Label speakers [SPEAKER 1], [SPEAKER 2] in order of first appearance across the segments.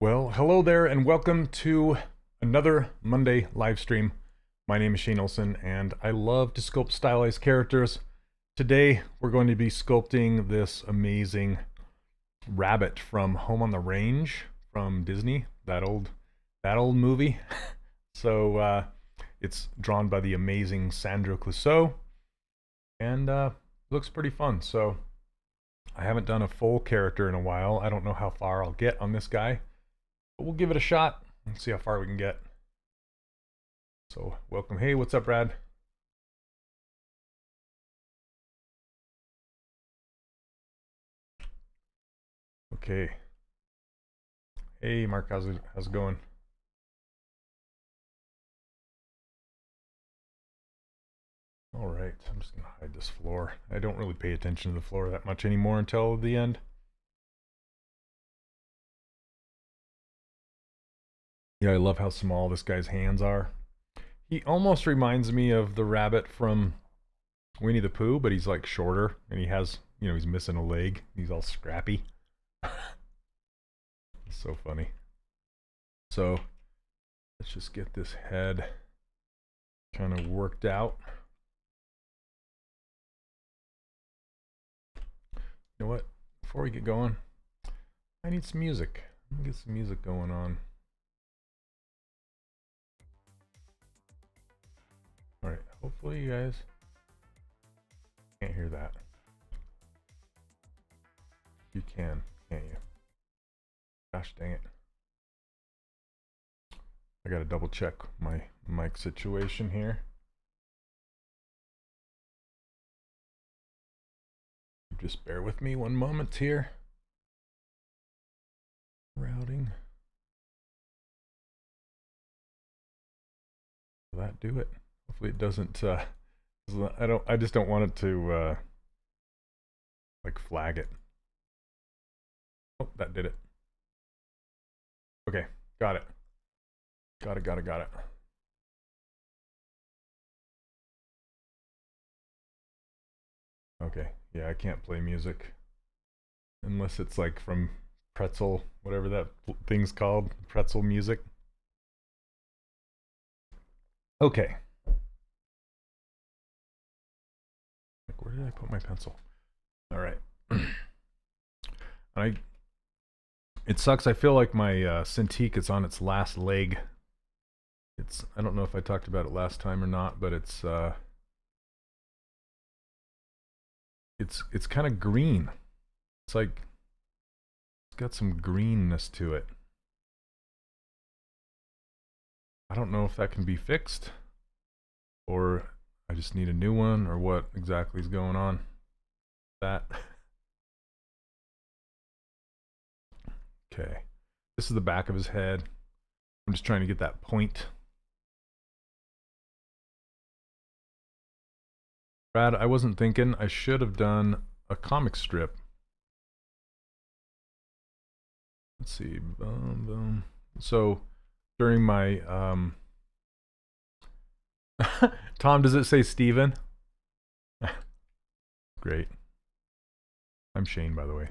[SPEAKER 1] Well, hello there and welcome to another Monday live stream. My name is Shane Olson and I love to sculpt stylized characters. Today we're going to be sculpting this amazing rabbit from Home on the Range from Disney, that old movie. So it's drawn by the amazing Sandro Clouseau and looks pretty fun. So I haven't done a full character in a while. I don't know how far I'll get on this guy. But we'll give it a shot and see how far we can get. So, welcome. Hey, what's up, Brad? Okay. Hey, Mark, how's it going? All right, I'm just gonna hide this floor. I don't really pay attention to the floor that much anymore until the end. Yeah, I love how small this guy's hands are. He almost reminds me of the rabbit from Winnie the Pooh, but he's like shorter and he has, he's missing a leg. He's all scrappy. It's so funny. So let's just get this head kind of worked out. You know what? Before we get going, I need some music. Let me get some music going on. Alright, hopefully you guys can't hear that. You can, can't you? Gosh dang it. I gotta double check my mic situation here. Just bear with me one moment here. Routing. Will that do it? Hopefully it doesn't I just don't want it to like flag it. Oh, that did it. Okay, got it. Got it. Okay, yeah, I can't play music unless it's like from Pretzel, whatever that thing's called, Pretzel music. Okay. Where did I put my pencil? All right. It sucks. I feel like my Cintiq is on its last leg. I don't know if I talked about it last time or not, but it's kind of green. It's like it's got some greenness to it. I don't know if that can be fixed or I just need a new one or what exactly is going on. That. Okay. This is the back of his head. I'm just trying to get that point. Brad, I wasn't thinking. I should have done a comic strip. Let's see. Boom, boom. So during my Tom, does it say Steven? Great. I'm Shane, by the way.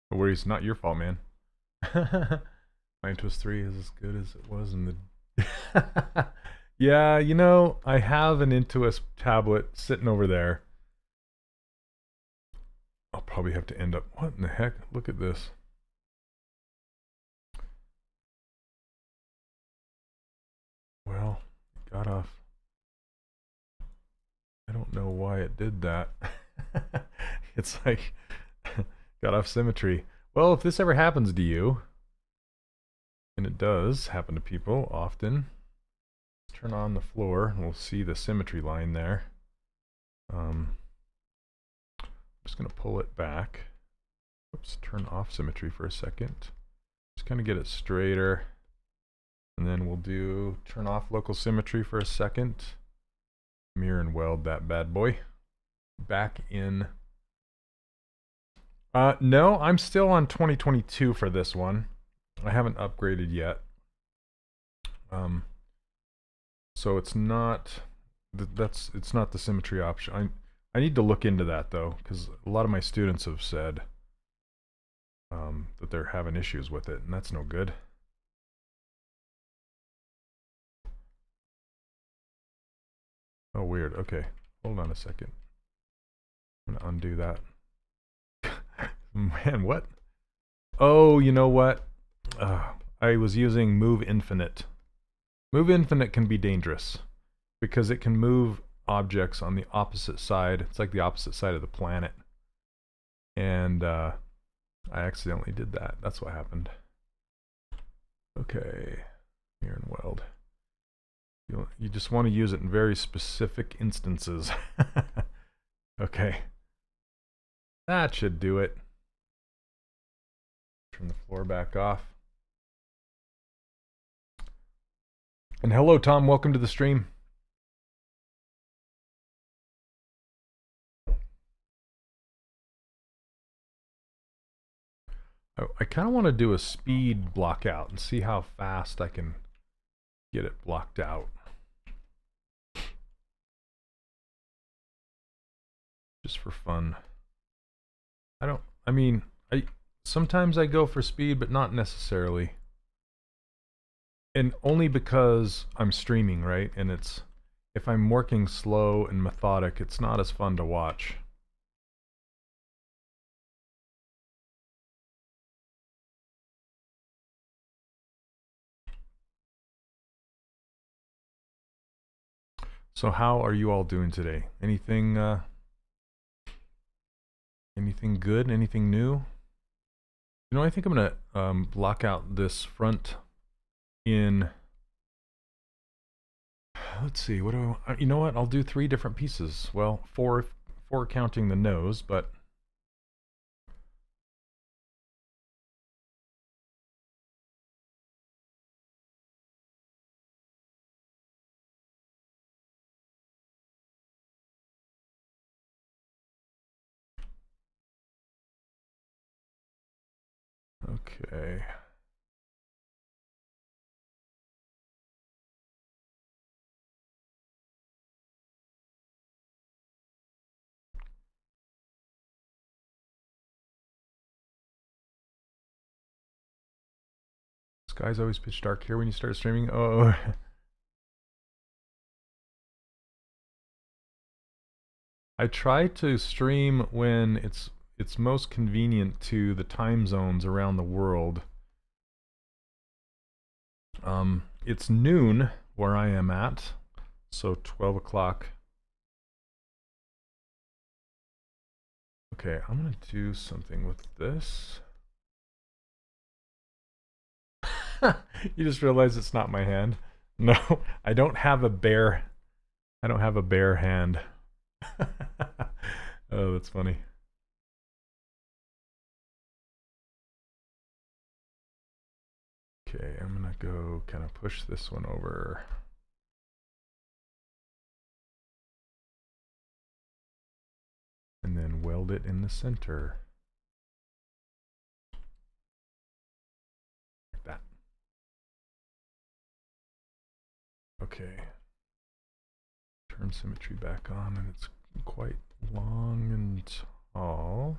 [SPEAKER 1] No worries, not your fault, man. My Twist 3 is as good as it was in the... Yeah, I have an Intuos tablet sitting over there. I'll probably have to end up... What in the heck? Look at this. Well, it got off. I don't know why it did that. It's like... got off symmetry. Well, if this ever happens to you, and it does happen to people often, turn on the floor and we'll see the symmetry line there. I'm just going to pull it back. Oops, turn off symmetry for a second. Just kind of get it straighter. And then we'll turn off local symmetry for a second. Mirror and weld that bad boy. Back in. No, I'm still on 2022 for this one. I haven't upgraded yet. So it's not it's not the symmetry option. I need to look into that though, because a lot of my students have said that they're having issues with it, and that's no good. Oh, weird. Okay, hold on a second. I'm gonna undo that. Man, what? Oh, you know what? I was using Move Infinite. Move Infinite can be dangerous because it can move objects on the opposite side. It's like the opposite side of the planet. And I accidentally did that. That's what happened. Okay, mirror and weld. You just want to use it in very specific instances. Okay. That should do it. Turn the floor back off. And hello, Tom. Welcome to the stream. I kind of want to do a speed block out and see how fast I can get it blocked out. Just for fun. Sometimes I go for speed, but not necessarily. And only because I'm streaming, right? And if I'm working slow and methodic, it's not as fun to watch. So how are you all doing today? Anything good? Anything new? You know, I think I'm gonna block out this front in. Let's see. What do I? You know what? I'll do 3 different pieces. Well, four counting the nose, but. Okay. Sky's always pitch dark here when you start streaming. Oh. I try to stream when it's most convenient to the time zones around the world. It's noon where I am at, so 12 o'clock. Okay, I'm gonna do something with this. You just realize it's not my hand. No, I don't have a bare hand. Oh, that's funny. Okay, I'm gonna go kind of push this one over. And then weld it in the center. Like that. Okay. Turn symmetry back on, and it's quite long and tall.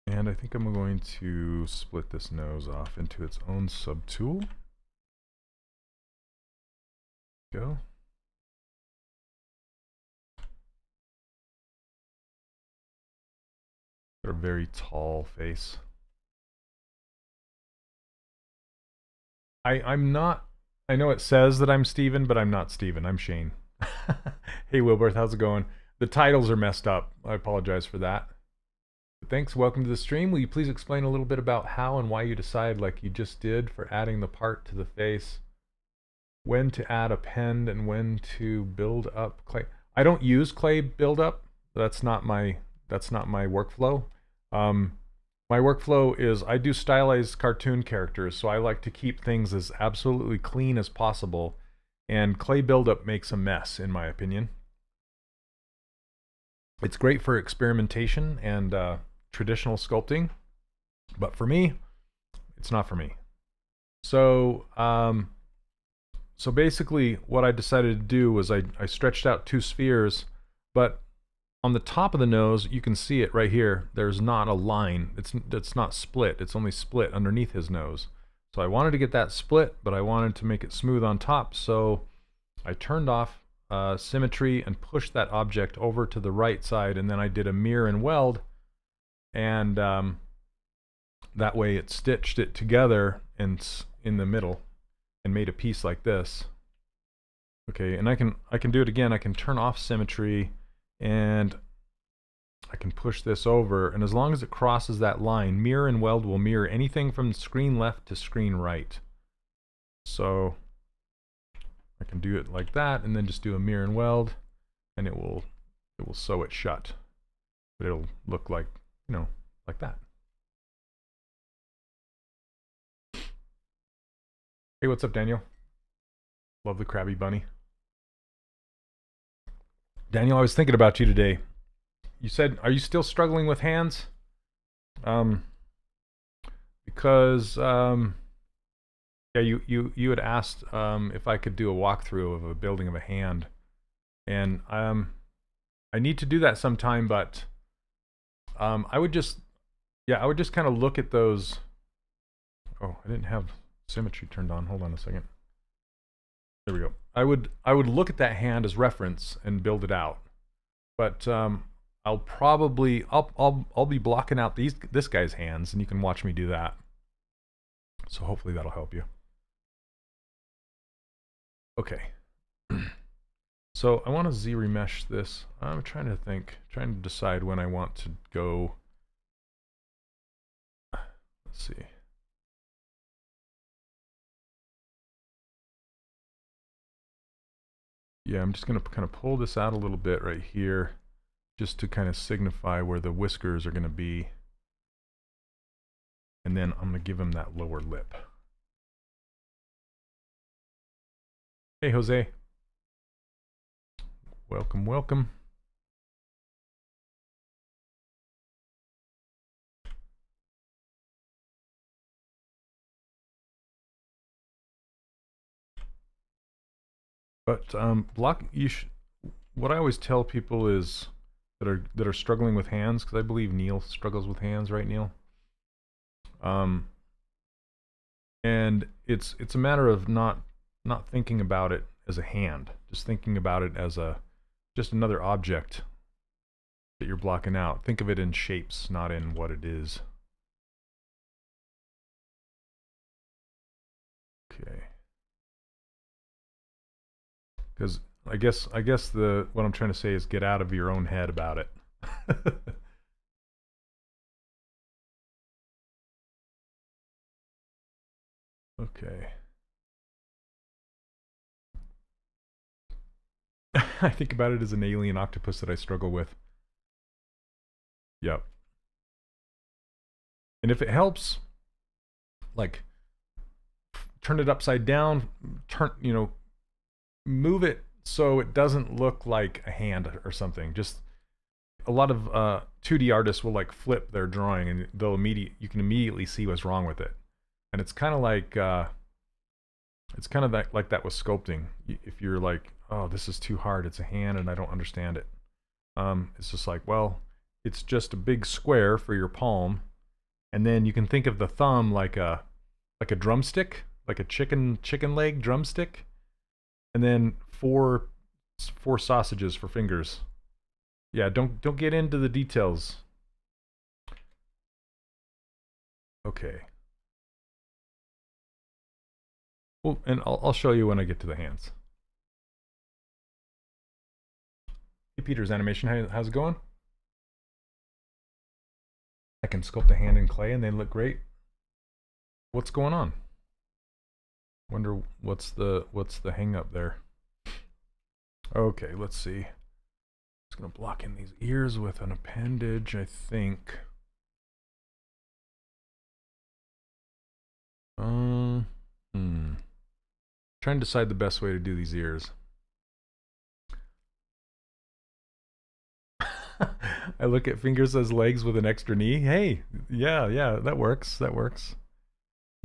[SPEAKER 1] And I think I'm going to split this nose off into its own subtool. Go. Got a very tall face. I'm not, I know it says that I'm Steven, but I'm not Steven, I'm Shane. Hey Wilbert, how's it going? The titles are messed up. I apologize for that. But thanks, welcome to the stream. Will you please explain a little bit about how and why you decide, like you just did, for adding the part to the face, when to add a pen and when to build up clay? I don't use clay buildup. That's not my workflow. My workflow is I do stylized cartoon characters, so I like to keep things as absolutely clean as possible. And clay buildup makes a mess, in my opinion. It's great for experimentation and traditional sculpting, but for me, it's not for me. So, so basically what I decided to do was I stretched out 2 spheres, but on the top of the nose, you can see it right here, there's not a line. It's not split, it's only split underneath his nose. So I wanted to get that split, but I wanted to make it smooth on top, so I turned off symmetry and pushed that object over to the right side, and then I did a mirror and weld, and that way it stitched it together and in the middle and made a piece like this. Okay, and I can do it again. I can turn off symmetry and I can push this over, and as long as it crosses that line, mirror and weld will mirror anything from screen left to screen right. So I can do it like that, and then just do a mirror and weld, and it will sew it shut. But it'll look like, you know, like that. Hey, what's up, Daniel? Love the Krabby Bunny. Daniel, I was thinking about you today. You said, are you still struggling with hands? Because yeah, you had asked if I could do a walkthrough of a building of a hand, and I need to do that sometime. But I would just kind of look at those. Oh, I didn't have symmetry turned on. Hold on a second. There we go. I would look at that hand as reference and build it out. But I'll be blocking out this guy's hands, and you can watch me do that. So hopefully that'll help you. Okay. So I want to Z-remesh this. I'm trying to decide when I want to go. Let's see. Yeah, I'm just going to kind of pull this out a little bit right here, just to kind of signify where the whiskers are going to be. And then I'm going to give him that lower lip. Hey, Jose. Welcome, welcome. But what I always tell people is that are struggling with hands, because I believe Neil struggles with hands, right, Neil? And it's a matter of not thinking about it as a hand, just thinking about it as just another object that you're blocking out. Think of it in shapes, not in what it is. Okay. Because I guess what I'm trying to say is get out of your own head about it. Okay. I think about it as an alien octopus that I struggle with. Yep. And if it helps, like, turn it upside down, move it so it doesn't look like a hand or something. Just a lot of 2D artists will like flip their drawing, and you can immediately see what's wrong with it. And it's kind of like like that with sculpting. If you're like, oh, this is too hard, it's a hand and I don't understand it. It's just like, well, it's just a big square for your palm, and then you can think of the thumb like a drumstick, like a chicken leg drumstick, and then four sausages for fingers. Yeah, don't get into the details. Okay. Well, and I'll show you when I get to the hands. Hey, Peter's Animation, how's it going? I can sculpt a hand in clay and they look great. What's going on? Wonder what's the hang up there. Okay, let's see. Just gonna block in these ears with an appendage, I think. Trying to decide the best way to do these ears. I look at fingers as legs with an extra knee. Hey, yeah, that works. That works.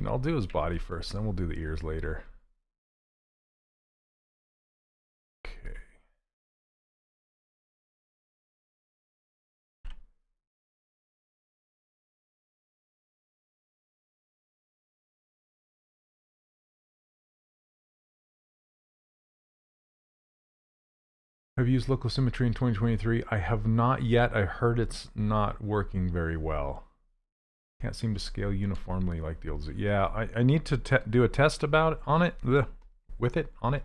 [SPEAKER 1] And I'll do his body first, then we'll do the ears later. Okay. Have you used local symmetry in 2023? I have not yet. I heard it's not working very well. Can't seem to scale uniformly like the old Z. Yeah, I need to do a test about it, on it, with it, on it.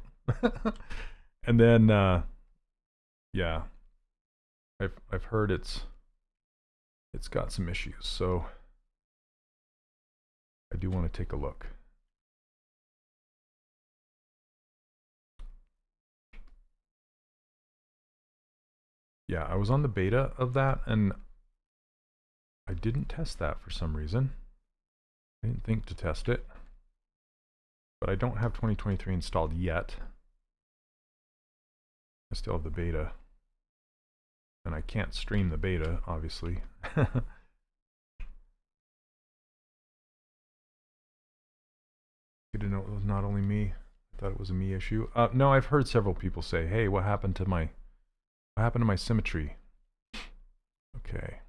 [SPEAKER 1] And then, yeah, I've heard it's got some issues, so I do want to take a look. Yeah, I was on the beta of that, and I didn't test that for some reason. I didn't think to test it. But I don't have 2023 installed yet. I still have the beta. And I can't stream the beta, obviously. Good to know it was not only me. I thought it was a me issue. No, I've heard several people say, hey, what happened to my symmetry? Okay.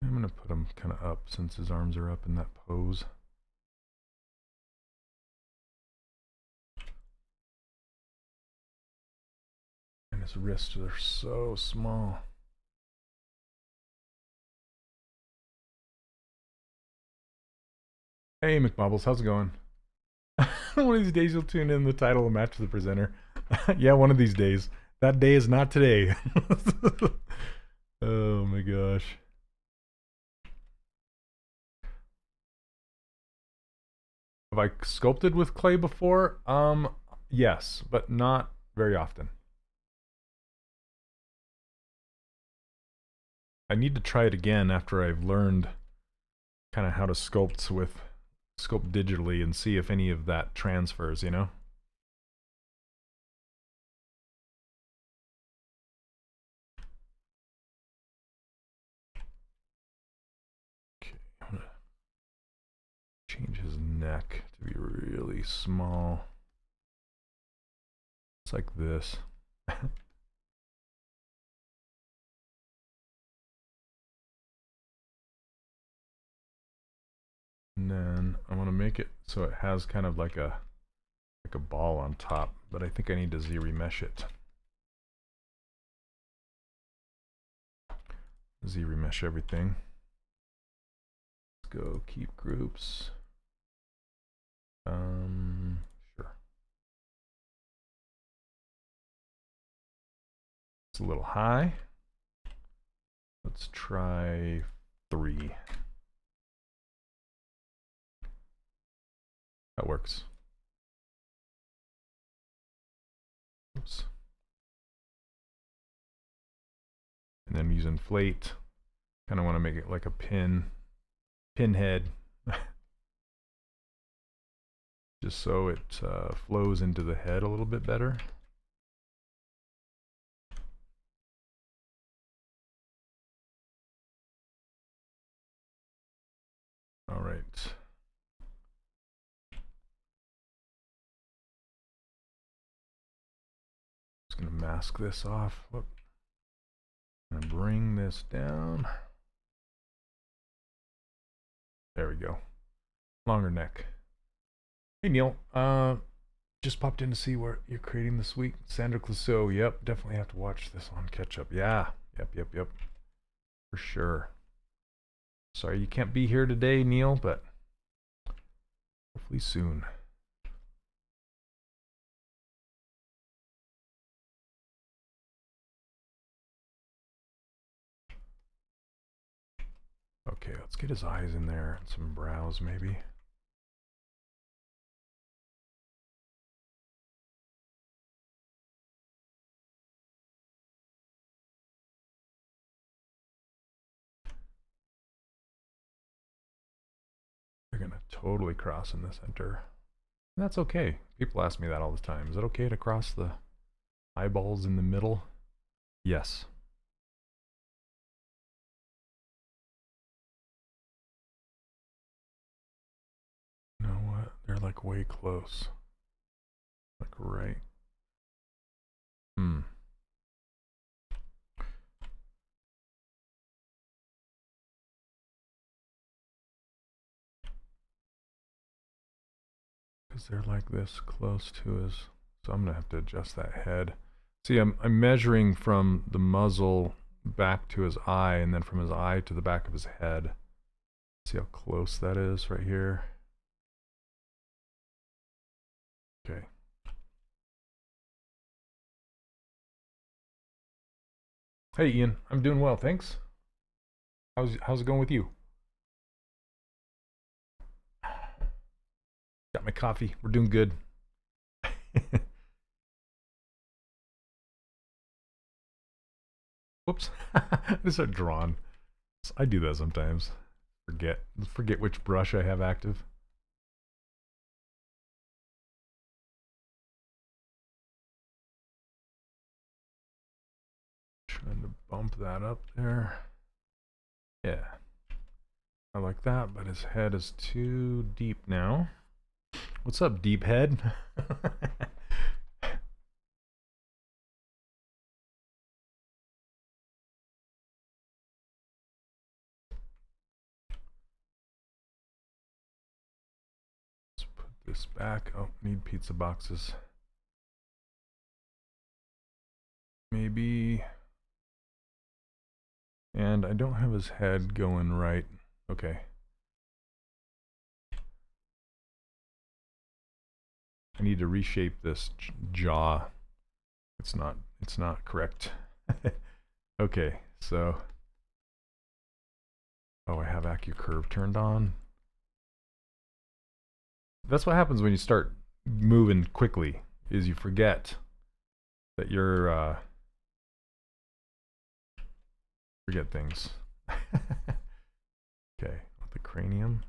[SPEAKER 1] I'm going to put him kind of up since his arms are up in that pose. And his wrists are so small. Hey, McBobbles, how's it going? One of these days you'll tune in, the title will match the presenter. Yeah, one of these days. That day is not today. Oh my gosh. Have I sculpted with clay before? Yes, but not very often. I need to try it again after I've learned kind of how to sculpt digitally and see if any of that transfers, you know? Okay, I'm gonna change his neck to be really small. It's like this. And then I want to make it so it has kind of like a ball on top, but I think I need to Z-remesh it. Z-remesh everything. Let's go keep groups. Sure. It's a little high. Let's try 3. That works. Oops. And then use inflate. Kind of want to make it like a pinhead. Just so it flows into the head a little bit better. All right. Just going to mask this off. Whoop. And bring this down. There we go. Longer neck. Hey Neil, just popped in to see what you're creating this week. Sandra Clouseau, yep, definitely have to watch this on catch up. Yeah, yep. For sure. Sorry you can't be here today, Neil, but hopefully soon. let's get his eyes in there and some brows maybe. They're gonna totally cross in the center. That's okay. People ask me that all the time. Is it okay to cross the eyeballs in the middle? Yes. You know what? They're like way close. Like right. Because they're like this close to his, so I'm gonna have to adjust that head. See, I'm measuring from the muzzle back to his eye, and then from his eye to the back of his head. See how close that is right here? Okay. Hey Ian, I'm doing well, thanks. How's it going with you? Got my coffee. We're doing good. Whoops. I just start drawing. I do that sometimes. Forget which brush I have active. Trying to bump that up there. Yeah. I like that, but his head is too deep now. What's up, deep head? Let's put this back. Oh, need pizza boxes. Maybe. And I don't have his head going right. Okay. I need to reshape this jaw. It's not correct. Okay, so oh, I have AccuCurve turned on. That's what happens when you start moving quickly, is you forget that you're forget things. Okay, let the cranium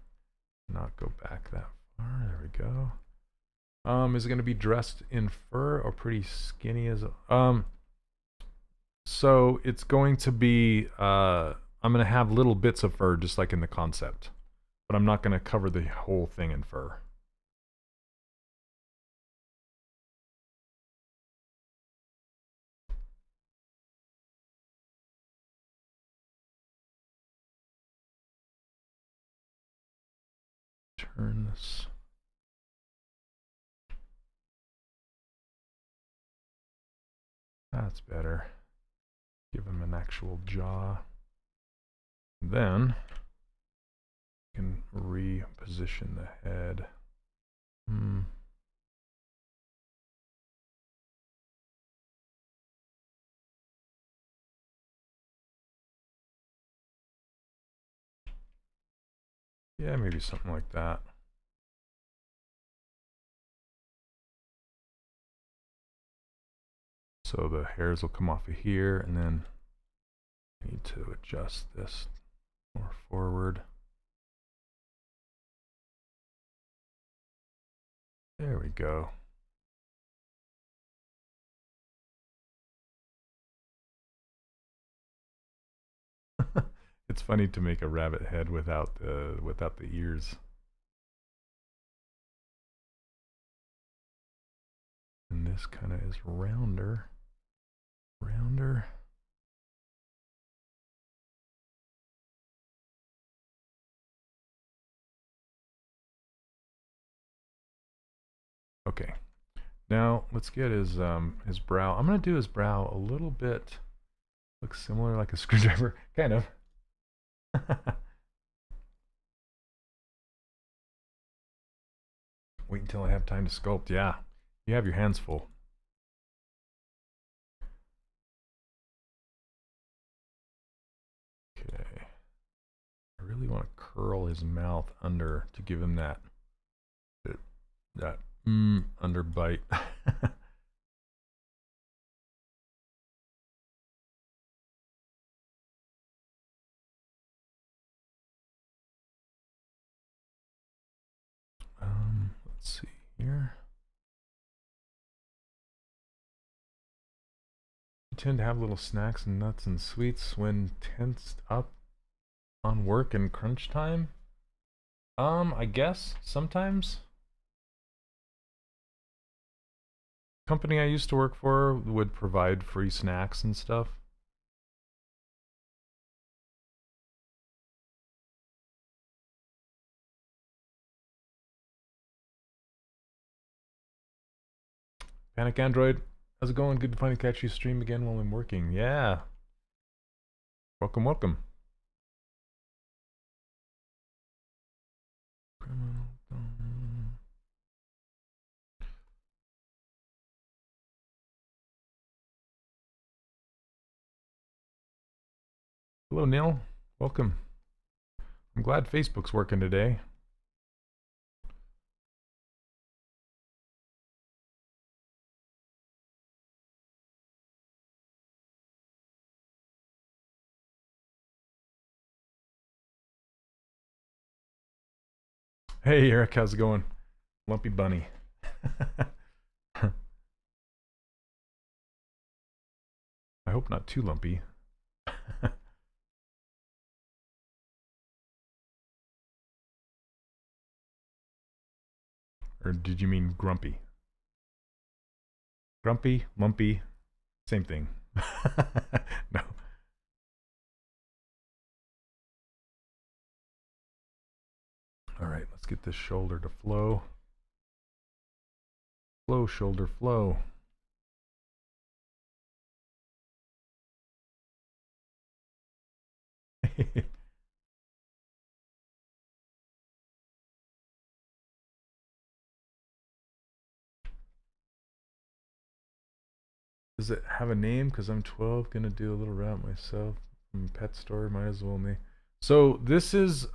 [SPEAKER 1] not go back that far. There we go. Is it going to be dressed in fur or pretty skinny as so it's going to be I'm going to have little bits of fur just like in the concept, but I'm not going to cover the whole thing in fur. Turn this. That's better. Give him an actual jaw. Then you can reposition the head. Yeah, maybe something like that. So the hairs will come off of here, and then I need to adjust this more forward. There we go. It's funny to make a rabbit head without the ears. And this kind of is rounder. Okay. Now let's get his brow. I'm gonna do his brow a little bit. Looks similar, like a screwdriver, kind of. Wait until I have time to sculpt. Yeah, you have your hands full. Okay. I really want to curl his mouth under to give him that under bite. Let's see here. You tend to have little snacks and nuts and sweets when tensed up on work and crunch time. I guess sometimes. Company I used to work for would provide free snacks and stuff. Panic Android, how's it going? Good to finally catch you stream again while I'm working. Yeah. Welcome, welcome. Hello, Neil. Welcome. I'm glad Facebook's working today. Hey, Eric, how's it going? Lumpy Bunny. I hope not too lumpy. Or did you mean grumpy? Grumpy, lumpy, same thing. No. All right, let's get this shoulder to flow. Flow, shoulder, flow. Does it have a name? Because I'm 12, gonna do a little route myself. From pet store, might as well name. So this is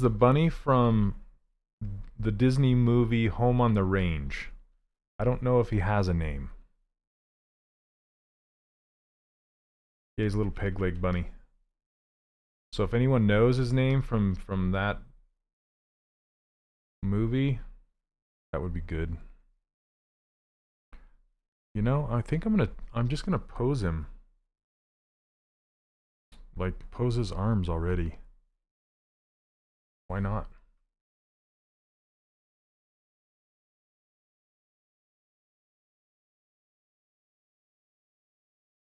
[SPEAKER 1] the bunny from the Disney movie Home on the Range. I don't know if he has a name. Yeah, he's a little peg leg bunny. So if anyone knows his name from that movie, that would be good. You know, I think I'm just gonna pose him. Like, pose his arms already. Why not?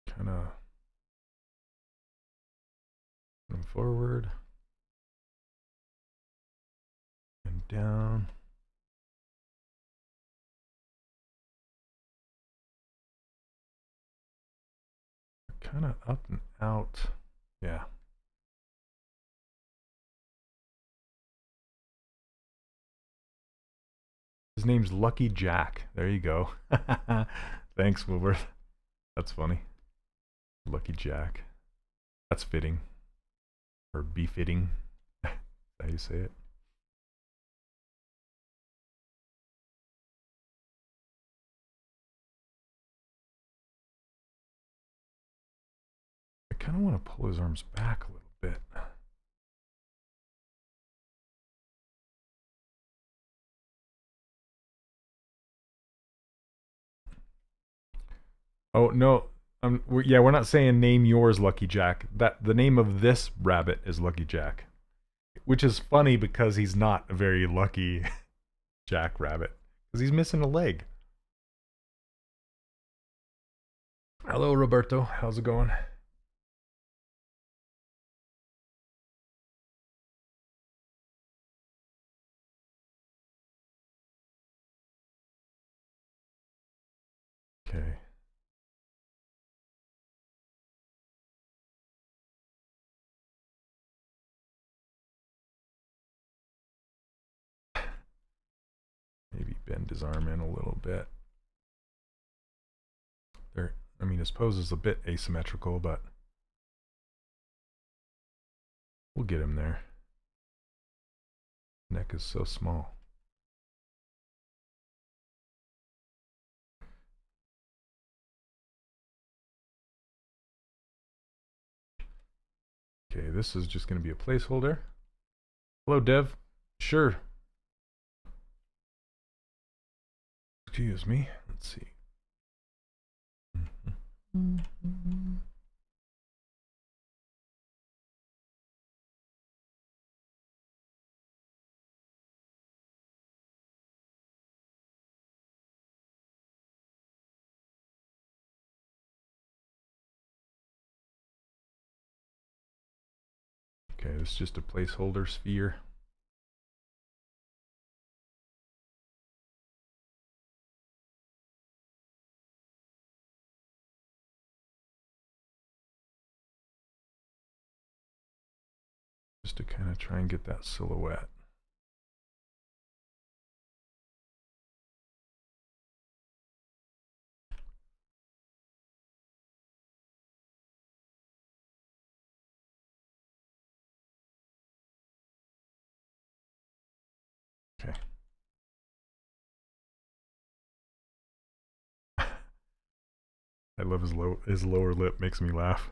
[SPEAKER 1] Kinda put him forward. And down. Kinda up and out. Yeah. His name's Lucky Jack. There you go. Thanks, Wilworth. That's funny. Lucky Jack. That's fitting. Or befitting. Is that how you say it? I kind of want to pull his arms back a little bit. Oh, no. We're not saying name yours Lucky Jack. The name of this rabbit is Lucky Jack. Which is funny because he's not a very lucky Jack rabbit. Because he's missing a leg. Hello, Roberto. How's it going? Okay. Maybe bend his arm in a little bit. There. I mean, his pose is a bit asymmetrical, but We'll get him there. Neck is so small. Okay, this is just going to be a placeholder. Hello, Dev. Sure. Excuse me. Let's see. Okay, this is just a placeholder sphere. Just to kind of try and get that silhouette. Okay. I love his lower lip, makes me laugh.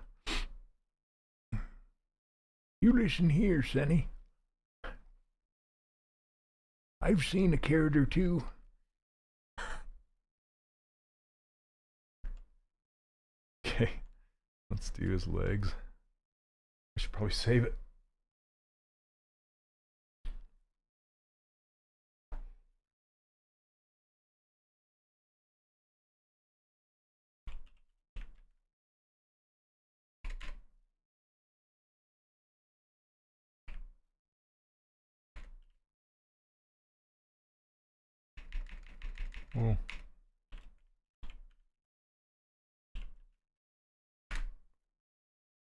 [SPEAKER 1] You listen here, Sonny. I've seen a character too. Okay, let's do his legs. I should probably save it. Well,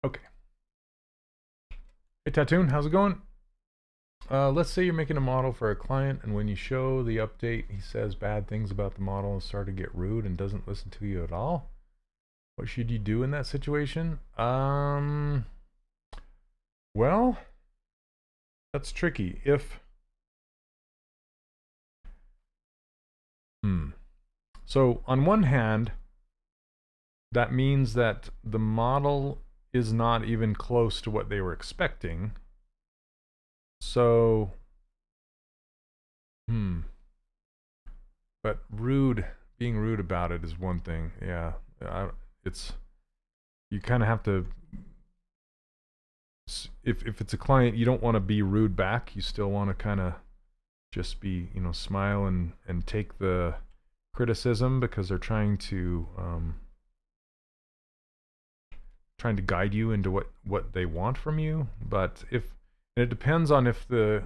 [SPEAKER 1] okay. Hey, Tattoon, how's it going? Let's say you're making a model for a client, and when you show the update, he says bad things about the model and starts to get rude and doesn't listen to you at all. What should you do in that situation? Well, that's tricky. So on one hand, that means that the model is not even close to what they were expecting. So, but being rude about it is one thing. Yeah, you kind of have to, if it's a client, you don't want to be rude back. You still want to kind of just be, smile and take the criticism, because they're trying to guide you into what they want from you. But it depends on if the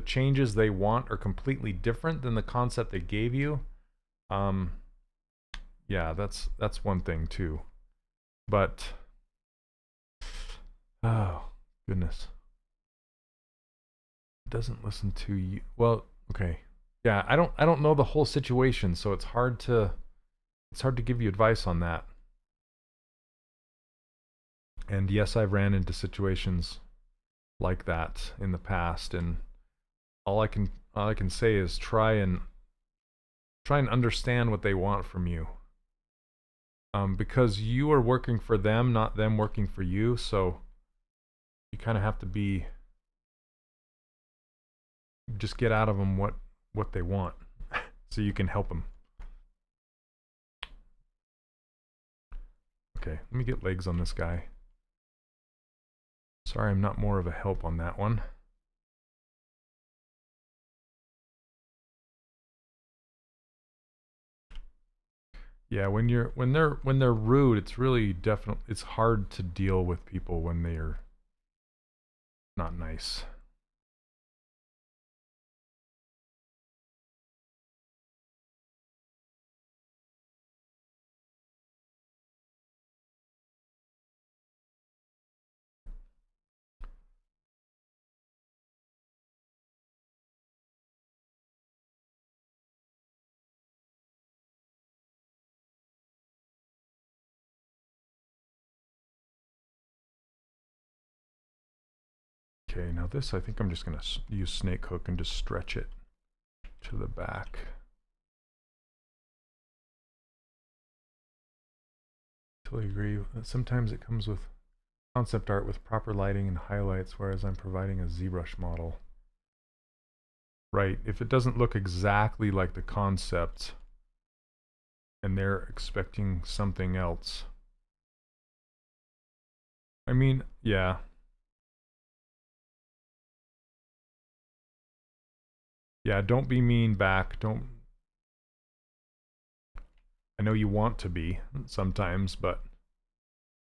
[SPEAKER 1] changes they want are completely different than the concept they gave you. Yeah, that's one thing too. But oh goodness, it doesn't listen to you. Well, okay. Yeah, I don't know the whole situation, so it's hard to give you advice on that. And yes, I've ran into situations like that in the past, and all I can say is try and understand what they want from you. Because you are working for them, not them working for you, so you kind of have to just get out of them what they want so you can help them. Okay, let me get legs on this guy. Sorry, I'm not more of a help on that one. Yeah, when they're rude, it's hard to deal with people when they're not nice. Okay, now this, I think I'm just going to use snake hook and just stretch it to the back. Totally agree. Sometimes it comes with concept art with proper lighting and highlights, whereas I'm providing a ZBrush model. Right, if it doesn't look exactly like the concept and they're expecting something else. I mean, yeah. Yeah, don't be mean back. Don't. I know you want to be sometimes, but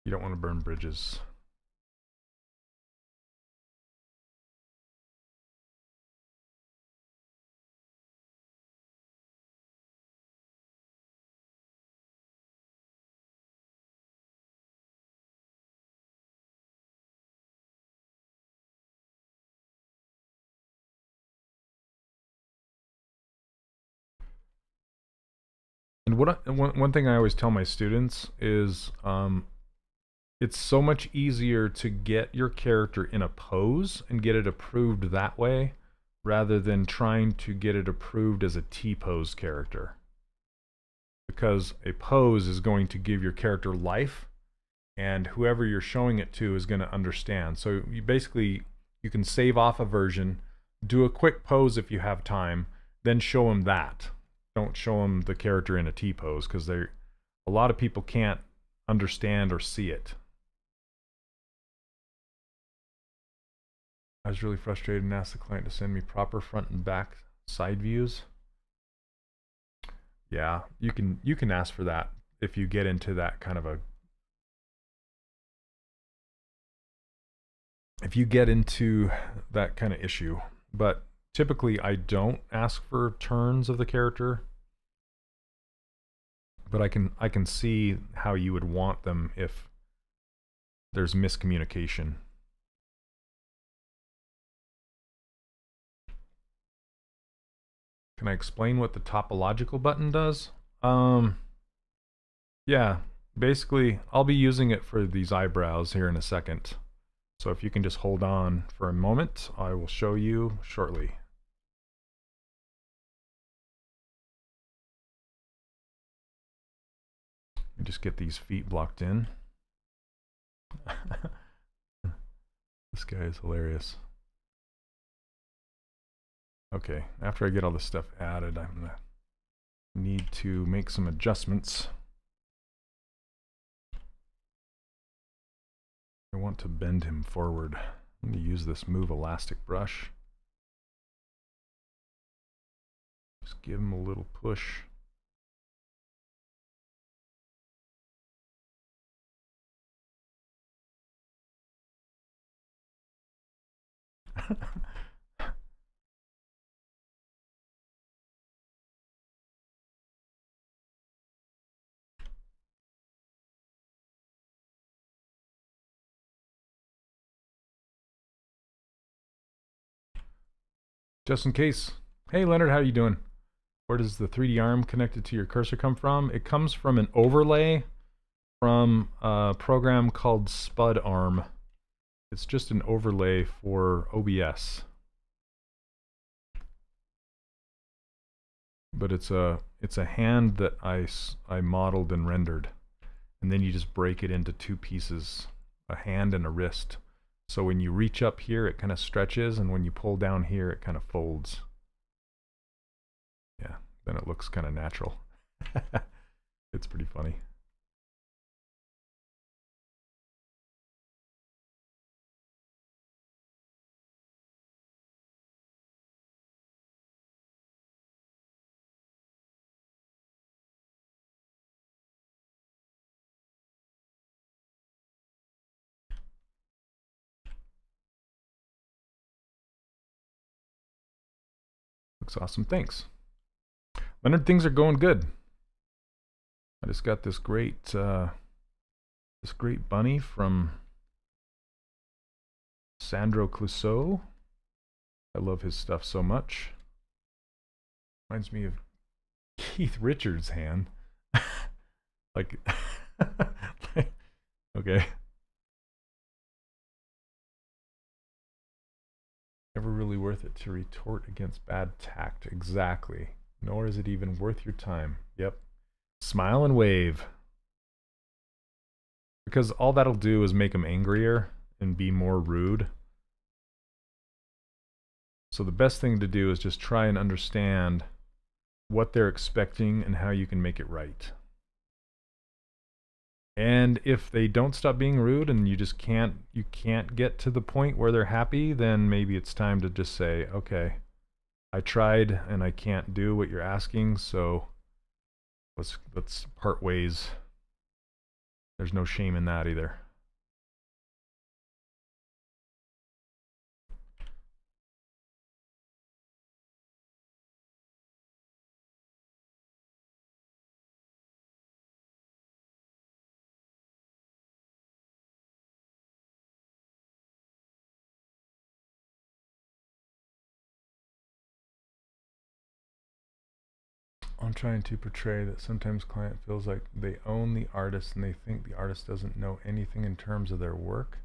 [SPEAKER 1] you don't want to burn bridges. And one thing I always tell my students is it's so much easier to get your character in a pose and get it approved that way rather than trying to get it approved as a T-pose character. Because a pose is going to give your character life, and whoever you're showing it to is going to understand. So you basically, you can save off a version, do a quick pose if you have time, then show them that. Don't show them the character in a T-pose, because a lot of people can't understand or see it. I was really frustrated and asked the client to send me proper front and back side views. Yeah, you can ask for that if you get into that kind of a issue. But typically I don't ask for turns of the character. But I can see how you would want them if there's miscommunication. Can I explain what the topological button does? Yeah, basically I'll be using it for these eyebrows here in a second. So if you can just hold on for a moment, I will show you shortly. Just get these feet blocked in. This guy is hilarious. Okay, after I get all this stuff added, I'm gonna need to make some adjustments. I want to bend him forward. I'm going to use this Move Elastic brush. Just give him a little push. Just in case. Hey Leonard, how are you doing? Where does the 3D arm connected to your cursor come from? It comes from an overlay from a program called Spud Arm. It's just an overlay for OBS. But it's a hand that I modeled and rendered. And then you just break it into two pieces, a hand and a wrist. So when you reach up here, it kind of stretches, and when you pull down here, it kind of folds. Yeah, then it looks kind of natural. It's pretty funny. Looks awesome. Thanks. Leonard, things are going good. I just got this great bunny from Sandro Clouseau. I love his stuff so much. Reminds me of Keith Richards' hand. Like, okay. Never really worth it to retort against bad tact. Exactly. Nor is it even worth your time. Yep. Smile and wave. Because all that'll do is make them angrier and be more rude. So the best thing to do is just try and understand what they're expecting and how you can make it right. And if they don't stop being rude and you can't get to the point where they're happy, then maybe it's time to just say, okay, I tried and I can't do what you're asking, so let's part ways. There's no shame in that either. I'm trying to portray that sometimes client feels like they own the artist and they think the artist doesn't know anything in terms of their work.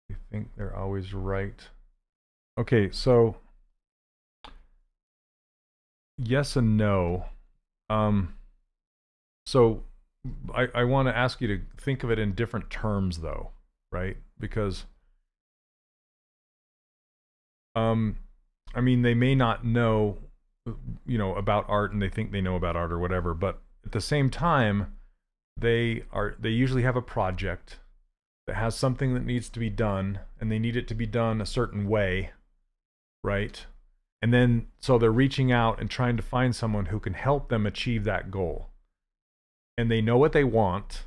[SPEAKER 1] They think they're always right. Okay, so yes and no. So I want to ask you to think of it in different terms though, right? Because I mean, they may not know, you know, about art and they think they know about art or whatever, but at the same time they usually have a project that has something that needs to be done and they need it to be done a certain way, right? And then so they're reaching out and trying to find someone who can help them achieve that goal, and they know what they want,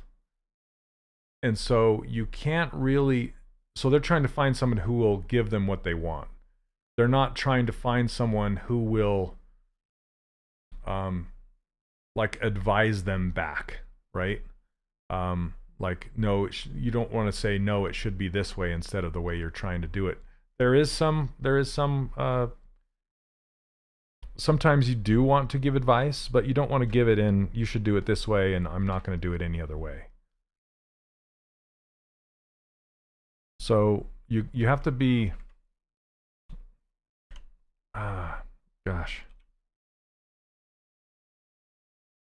[SPEAKER 1] and so you can't really, so they're trying to find someone who will give them what they want. They're not trying to find someone who will like advise them back, right? Like, no, you don't want to say, no, it should be this way instead of the way you're trying to do it. There is some sometimes you do want to give advice, but you don't want to give it in, you should do it this way and I'm not going to do it any other way. So you have to be, gosh.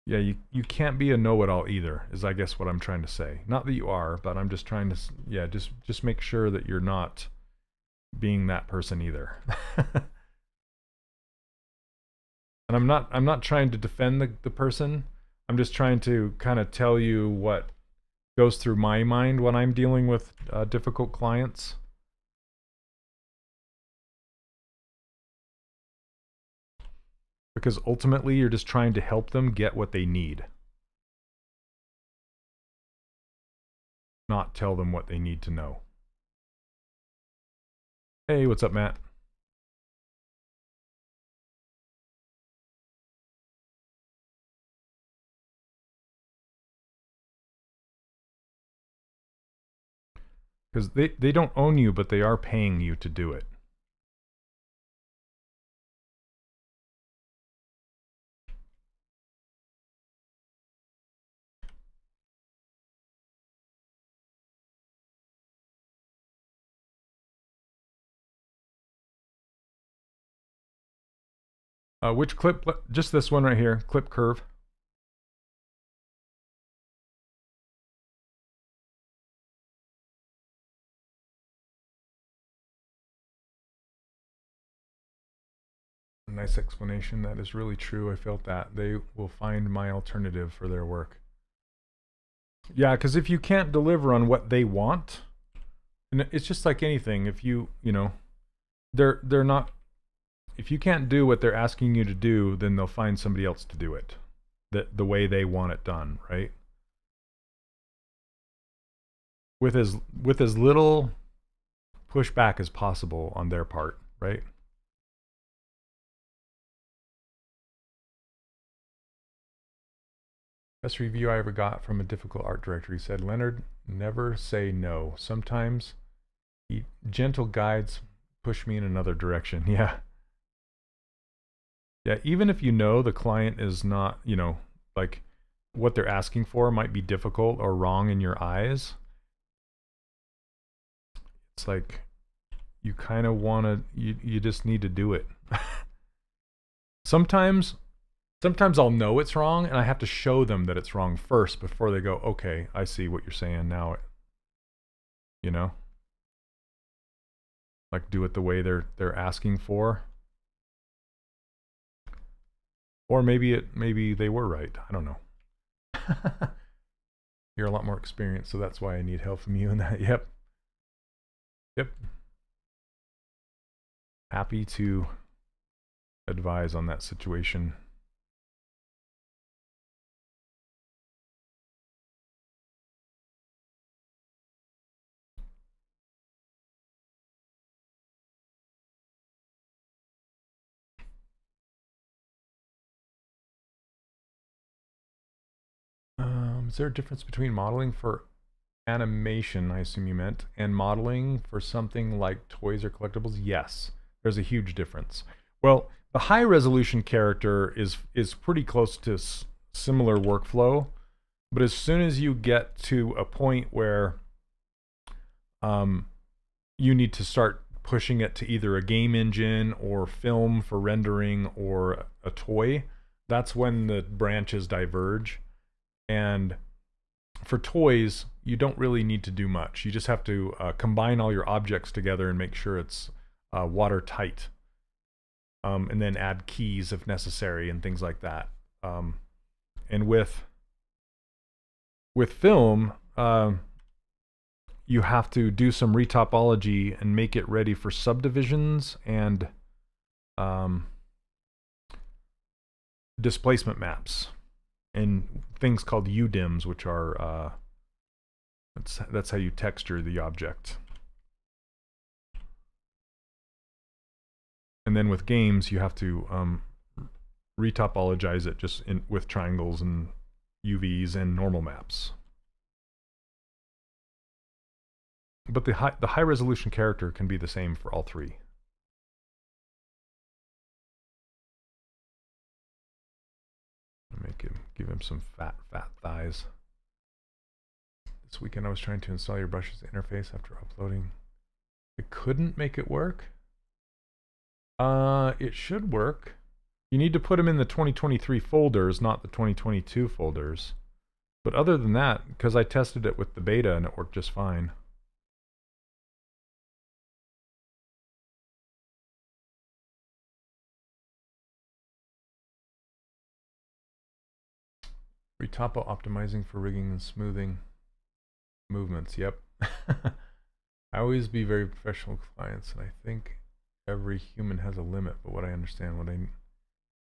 [SPEAKER 1] Yeah, you can't be a know-it-all either, is I guess what I'm trying to say. Not that you are, but I'm just trying to, yeah, just make sure that you're not being that person either. And I'm not trying to defend the person. I'm just trying to kind of tell you what goes through my mind when I'm dealing with difficult clients. Because ultimately you're just trying to help them get what they need, not tell them what they need to know. Hey, what's up, Matt? Because they don't own you, but they are paying you to do it. Which clip? Just this one right here, clip curve. Nice explanation. That is really true. I felt that. They will find my alternative for their work. Yeah, because if you can't deliver on what they want, and it's just like anything. If you know, they're not. If you can't do what they're asking you to do, then they'll find somebody else to do it, the way they want it done, right? With as little pushback as possible on their part, right? Best review I ever got from a difficult art director. He said, "Leonard, never say no. Sometimes gentle guides push me in another direction." Yeah. Yeah, even if you know the client is not, you know, like what they're asking for might be difficult or wrong in your eyes, it's like you kind of want to, you just need to do it. Sometimes I'll know it's wrong and I have to show them that it's wrong first before they go, okay, I see what you're saying now. You know? Like do it the way they're asking for. Or maybe they were right. I don't know. You're a lot more experienced, so that's why I need help from you in that. Yep. Happy to advise on that situation. Is there a difference between modeling for animation, I assume you meant, and modeling for something like toys or collectibles? Yes, there's a huge difference. Well, the high resolution character is pretty close to similar workflow, but as soon as you get to a point where you need to start pushing it to either a game engine or film for rendering or a toy, that's when the branches diverge. And for toys, you don't really need to do much. You just have to combine all your objects together and make sure it's watertight. And then add keys if necessary and things like that. And with film, you have to do some retopology and make it ready for subdivisions and displacement maps and things called UDIMs, which are that's how you texture the object. And then with games, you have to retopologize it just with triangles and UVs and normal maps. But the high resolution character can be the same for all three. Give him some fat thighs. This weekend I was trying to install your brushes interface after uploading. I couldn't make it work. It should work. You need to put them in the 2023 folders, not the 2022 folders. But other than that, because I tested it with the beta and it worked just fine. Retopo optimizing for rigging and smoothing movements. Yep. I always be very professional with clients, and I think every human has a limit. But what I understand,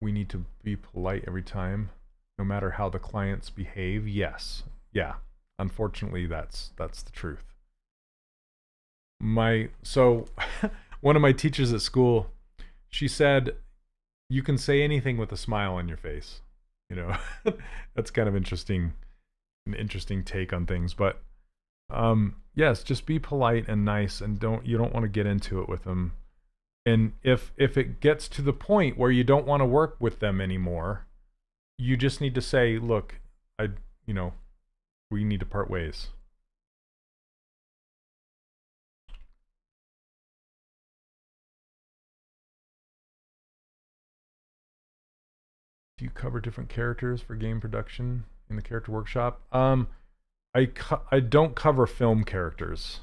[SPEAKER 1] we need to be polite every time, no matter how the clients behave. Yes, yeah. Unfortunately, that's the truth. So one of my teachers at school, she said, "You can say anything with a smile on your face." You know, that's kind of an interesting take on things. But yes, just be polite and nice, and you don't want to get into it with them. And if it gets to the point where you don't want to work with them anymore, you just need to say, "Look, we need to part ways." Do you cover different characters for game production in the character workshop? I don't cover film characters.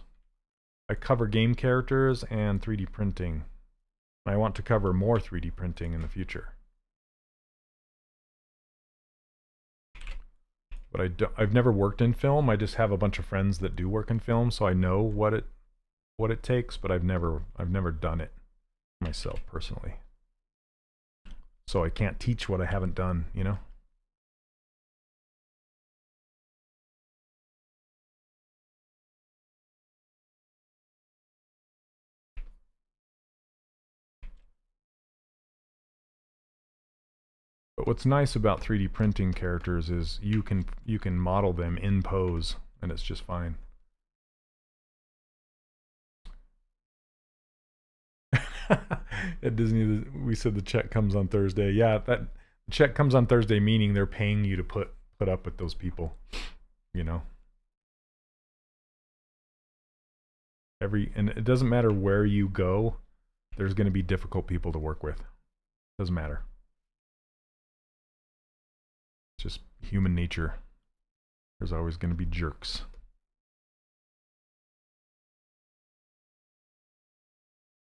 [SPEAKER 1] I cover game characters and 3D printing. I want to cover more 3D printing in the future. But I've never worked in film. I just have a bunch of friends that do work in film, so I know what it takes, but I've never done it myself personally. So I can't teach what I haven't done, you know? But what's nice about 3D printing characters is you can model them in pose, and it's just fine. At Disney, we said the check comes on Thursday. Yeah, that check comes on Thursday, meaning they're paying you to put up with those people, you know. And it doesn't matter where you go, there's going to be difficult people to work with. Doesn't matter. It's just human nature. There's always going to be jerks.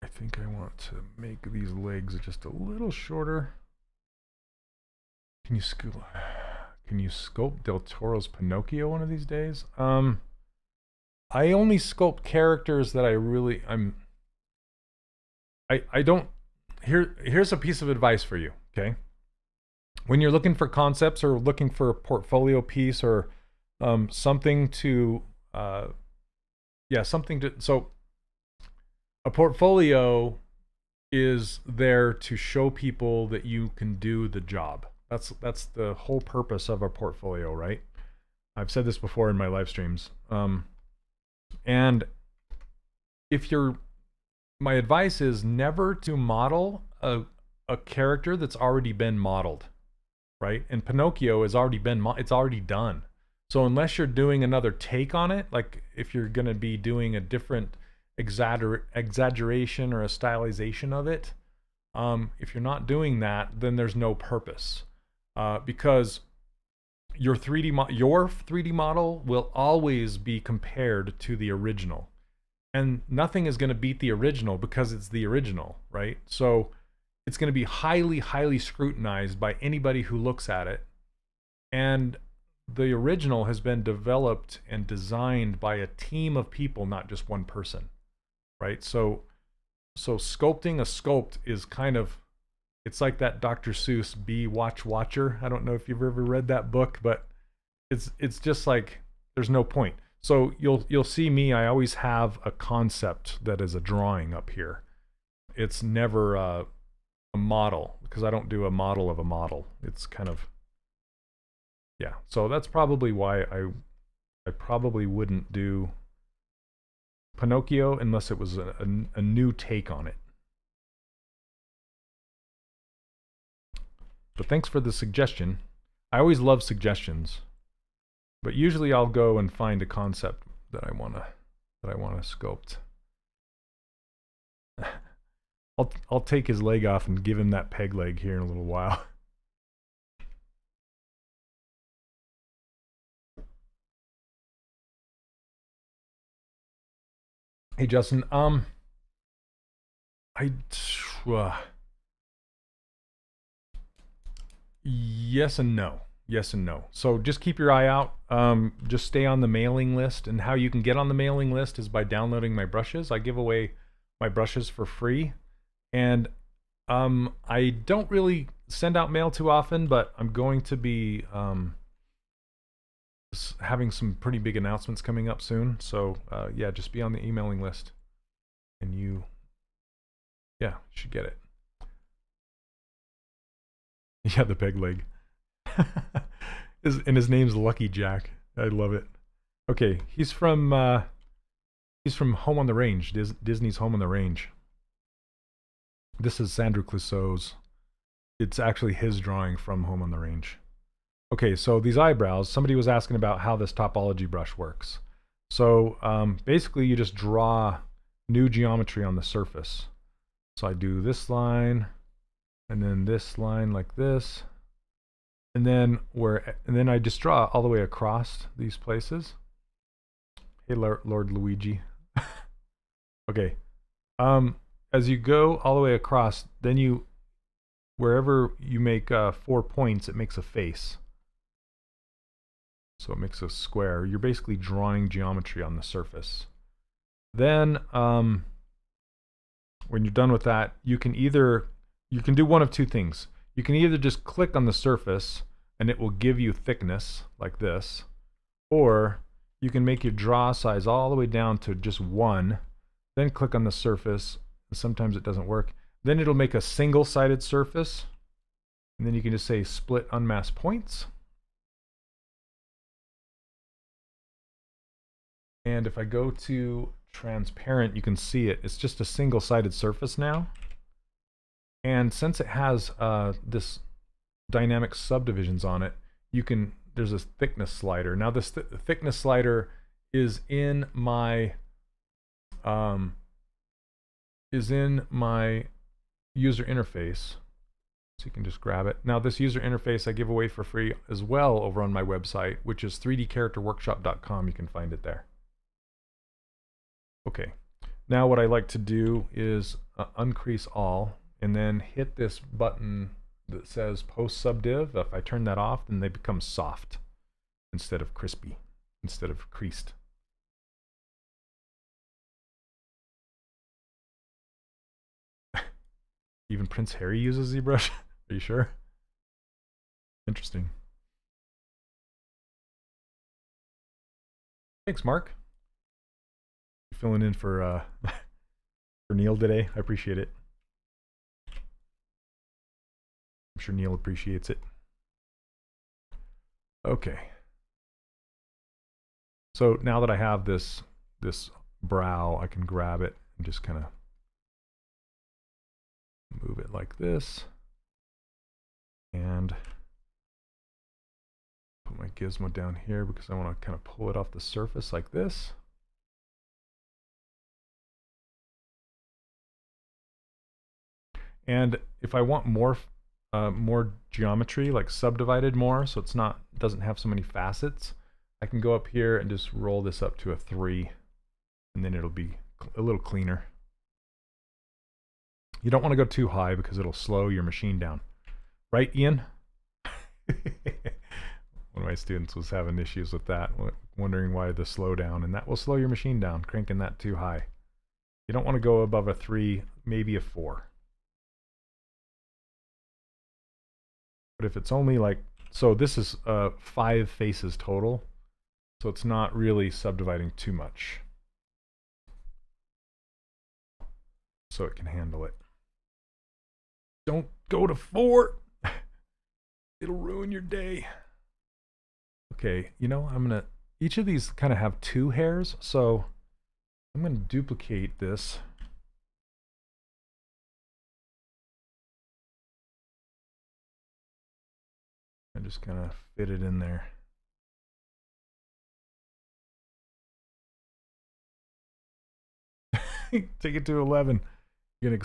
[SPEAKER 1] I think I want to make these legs just a little shorter. Can you sculpt Del Toro's Pinocchio one of these days? I only sculpt characters that I don't. Here's a piece of advice for you, okay? When you're looking for concepts or looking for a portfolio piece or something to, so a portfolio is there to show people that you can do the job. That's the whole purpose of a portfolio, right? I've said this before in my live streams. And my advice is never to model a character that's already been modeled, right? And Pinocchio has already been, it's already done. So unless you're doing another take on it, like if you're going to be doing a different exaggeration or a stylization of it, if you're not doing that, then there's no purpose. Because your 3D model will always be compared to the original. And nothing is going to beat the original because it's the original, right? So it's going to be highly, highly scrutinized by anybody who looks at it. And the original has been developed and designed by a team of people, not just one person, right? So sculpting a sculpt is kind of, it's like that Dr. Seuss Bee Watcher. I don't know if you've ever read that book, but it's just like there's no point. So you'll see me, I always have a concept that is a drawing up here. It's never a model, because I don't do a model of a model. It's kind of, yeah. So that's probably why I probably wouldn't do Pinocchio unless it was a new take on it. But thanks for the suggestion. I always love suggestions, but usually I'll go and find a concept that I wanna sculpt. I'll take his leg off and give him that peg leg here in a little while. Hey Justin, yes and no. Yes and no. So just keep your eye out. Just stay on the mailing list. And how you can get on the mailing list is by downloading my brushes. I give away my brushes for free. And I don't really send out mail too often, but I'm going to be having some pretty big announcements coming up soon. So yeah, just be on the emailing list. And you should get it. Yeah, the peg leg. And his name's Lucky Jack. I love it. Okay, he's from Home on the Range, Disney's Home on the Range. This is Sandro Clouseau's. It's actually his drawing from Home on the Range. Okay, so these eyebrows, somebody was asking about how this topology brush works. So basically you just draw new geometry on the surface. So I do this line, and then this line like this. And then I just draw all the way across these places. Hey, Lord Luigi. Okay. As you go all the way across, then wherever you make 4 points, it makes a face. So it makes a square. You're basically drawing geometry on the surface. Then, when you're done with that, you can do one of two things. You can either just click on the surface and it will give you thickness like this, or you can make your draw size all the way down to just 1, then click on the surface, and sometimes it doesn't work. Then it'll make a single-sided surface, and then you can just say split unmasked points. And if I go to transparent, you can see it. It's just a single-sided surface now. And since it has this dynamic subdivisions on it, there's a thickness slider. Now this thickness slider is in my is in my user interface. So you can just grab it. Now this user interface I give away for free as well over on my website, which is 3dcharacterworkshop.com. You can find it there. Okay, now what I like to do is uncrease all and then hit this button that says post subdiv. If I turn that off, then they become soft instead of crispy, instead of creased. Even Prince Harry uses ZBrush? Are you sure? Interesting. Thanks, Mark. Filling in for for Neil today. I appreciate it. I'm sure Neil appreciates it. Okay. So now that I have this brow, I can grab it and just kind of move it like this. And put my gizmo down here because I want to kind of pull it off the surface like this. And if I want more geometry, like subdivided more, so it's not, doesn't have so many facets, I can go up here and just roll this up to a 3, and then it'll be a little cleaner. You don't want to go too high because it'll slow your machine down. Right, Ian? One of my students was having issues with that, wondering why the slowdown, and that will slow your machine down, cranking that too high. You don't want to go above a 3, maybe a 4. But if it's only like, so this is 5 faces total, so it's not really subdividing too much. So it can handle it. Don't go to 4. It'll ruin your day. Okay, you know, I'm gonna, each of these kind of have 2 hairs, so I'm gonna duplicate this. And just kind of fit it in there. Take it to 11. You're gonna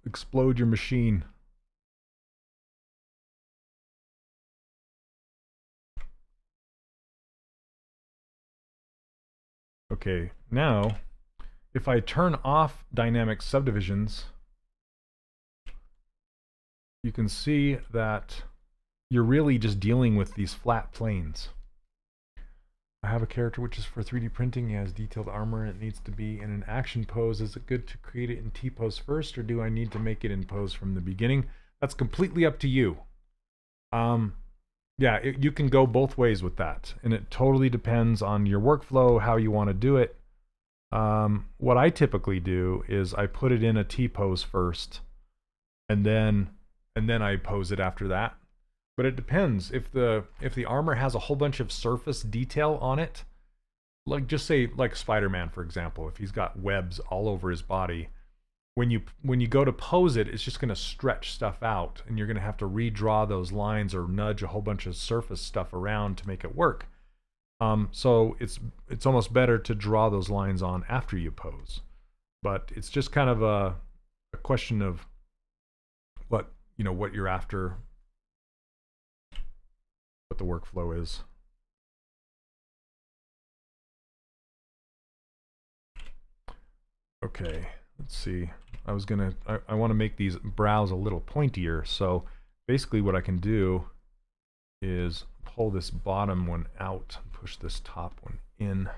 [SPEAKER 1] explode your machine. Okay, now if I turn off dynamic subdivisions, you can see that you're really just dealing with these flat planes. I have a character which is for 3D printing. He has detailed armor and it needs to be in an action pose. Is it good to create it in T-pose first, or do I need to make it in pose from the beginning? That's completely up to you. Yeah, you can go both ways with that, and it totally depends on your workflow, how you want to do it. What I typically do is I put it in a T-pose first, and then I pose it after that. But it depends. If the armor has a whole bunch of surface detail on it, like just say like Spider-Man, for example, if he's got webs all over his body, when you go to pose it, it's just going to stretch stuff out, and you're going to have to redraw those lines or nudge a whole bunch of surface stuff around to make it work. So it's almost better to draw those lines on after you pose. But it's just kind of a question of what you're after, what the workflow is. Okay, let's see. I want to make these brows a little pointier, so basically what I can do is pull this bottom one out and push this top one in.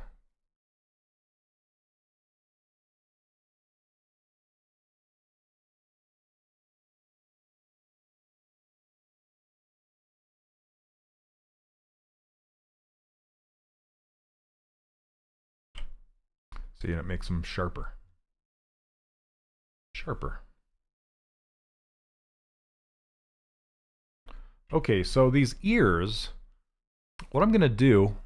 [SPEAKER 1] See, and it makes them sharper. Okay, so these ears, what I'm going to do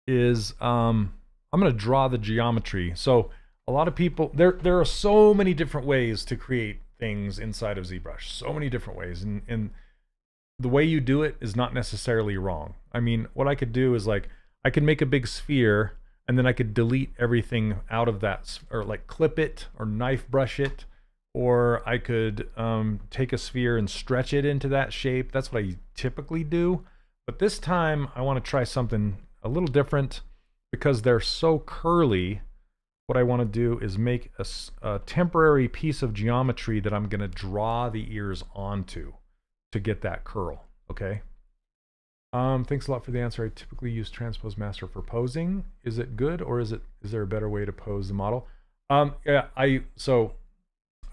[SPEAKER 1] is I'm going to draw the geometry. So a lot of people, there are so many different ways to create things inside of ZBrush, so many different ways, and the way you do it is not necessarily wrong. I mean, what I could do is like, I could make a big sphere, and then I could delete everything out of that, or like clip it or knife brush it, or I could take a sphere and stretch it into that shape. That's what I typically do. But this time I want to try something a little different because they're so curly. What I want to do is make a temporary piece of geometry that I'm going to draw the ears onto to get that curl, okay? Thanks a lot for the answer. I typically use Transpose Master for posing. Is it good, or is there a better way to pose the model? Yeah, I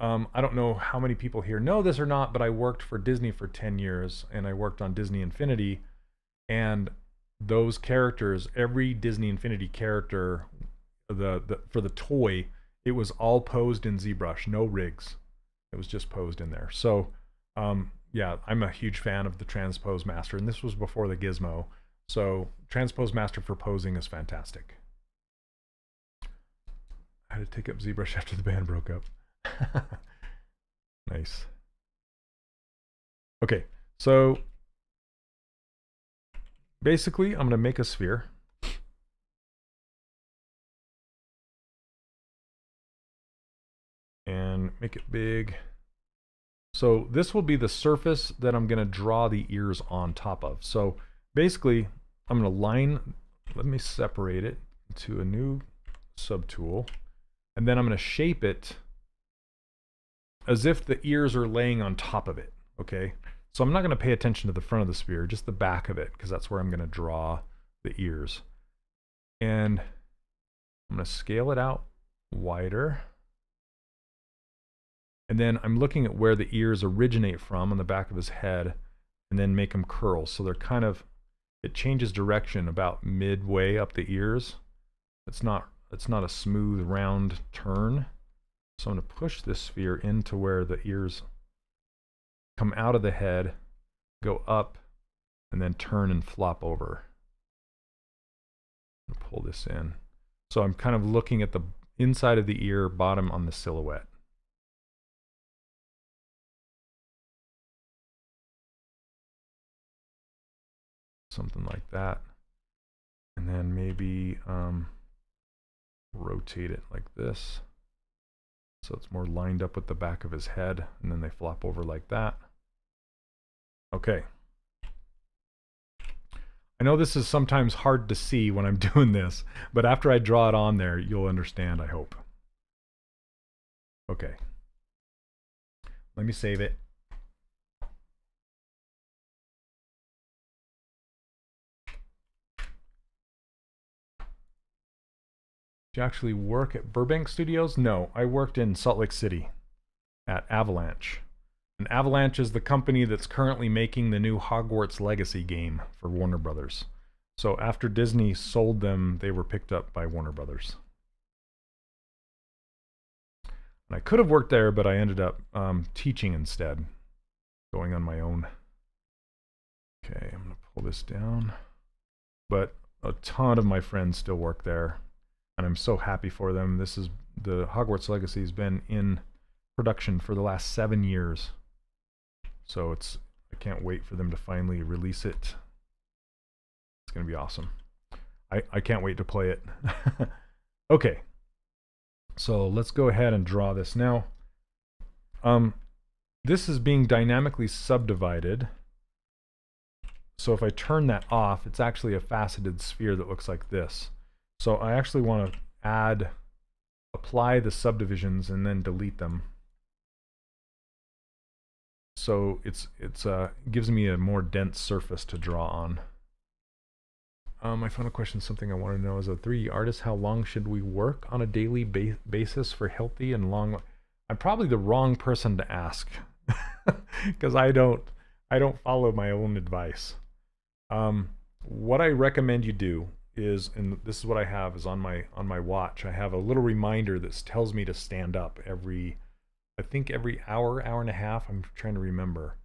[SPEAKER 1] don't know how many people here know this or not, but I worked for Disney for 10 years, and I worked on Disney Infinity, and those characters, every Disney Infinity character, for the toy, it was all posed in ZBrush, no rigs. It was just posed in there. So yeah, I'm a huge fan of the Transpose Master, and this was before the gizmo. So Transpose Master for posing is fantastic. I had to take up ZBrush after the band broke up. Nice. Okay, so basically I'm going to make a sphere. And make it big. So this will be the surface that I'm going to draw the ears on top of. So basically, I'm going to line, let me separate it to a new subtool, and then I'm going to shape it as if the ears are laying on top of it, okay? So I'm not going to pay attention to the front of the sphere, just the back of it, because that's where I'm going to draw the ears. And I'm going to scale it out wider. And then I'm looking at where the ears originate from on the back of his head, and then make them curl. So they're kind of, it changes direction about midway up the ears. It's not a smooth round turn. So I'm going to push this sphere into where the ears come out of the head, go up, and then turn and flop over. I'm going to pull this in. So I'm kind of looking at the inside of the ear, bottom on the silhouette. Something like that, and then maybe rotate it like this so it's more lined up with the back of his head, and then they flop over like that. Okay, I know this is sometimes hard to see when I'm doing this, but after I draw it on there, you'll understand, I hope. Okay, let me save it. Did you actually work at Burbank Studios? No, I worked in Salt Lake City at Avalanche. And Avalanche is the company that's currently making the new Hogwarts Legacy game for Warner Brothers. So after Disney sold them, they were picked up by Warner Brothers. And I could have worked there, but I ended up teaching instead, going on my own. Okay, I'm going to pull this down. But a ton of my friends still work there, and I'm so happy for them. This is the Hogwarts Legacy has been in production for the last 7 years. So I can't wait for them to finally release it. It's going to be awesome. I can't wait to play it. Okay. So let's go ahead and draw this now. This is being dynamically subdivided. So if I turn that off, it's actually a faceted sphere that looks like this. So I actually want to apply the subdivisions and then delete them. So it gives me a more dense surface to draw on. My final question is something I want to know. As a 3D artist, how long should we work on a daily basis for healthy and long? I'm probably the wrong person to ask because I don't follow my own advice. What I recommend you do is, and this is what I have, is on my watch. I have a little reminder that tells me to stand up I think every hour and a half. I'm trying to remember,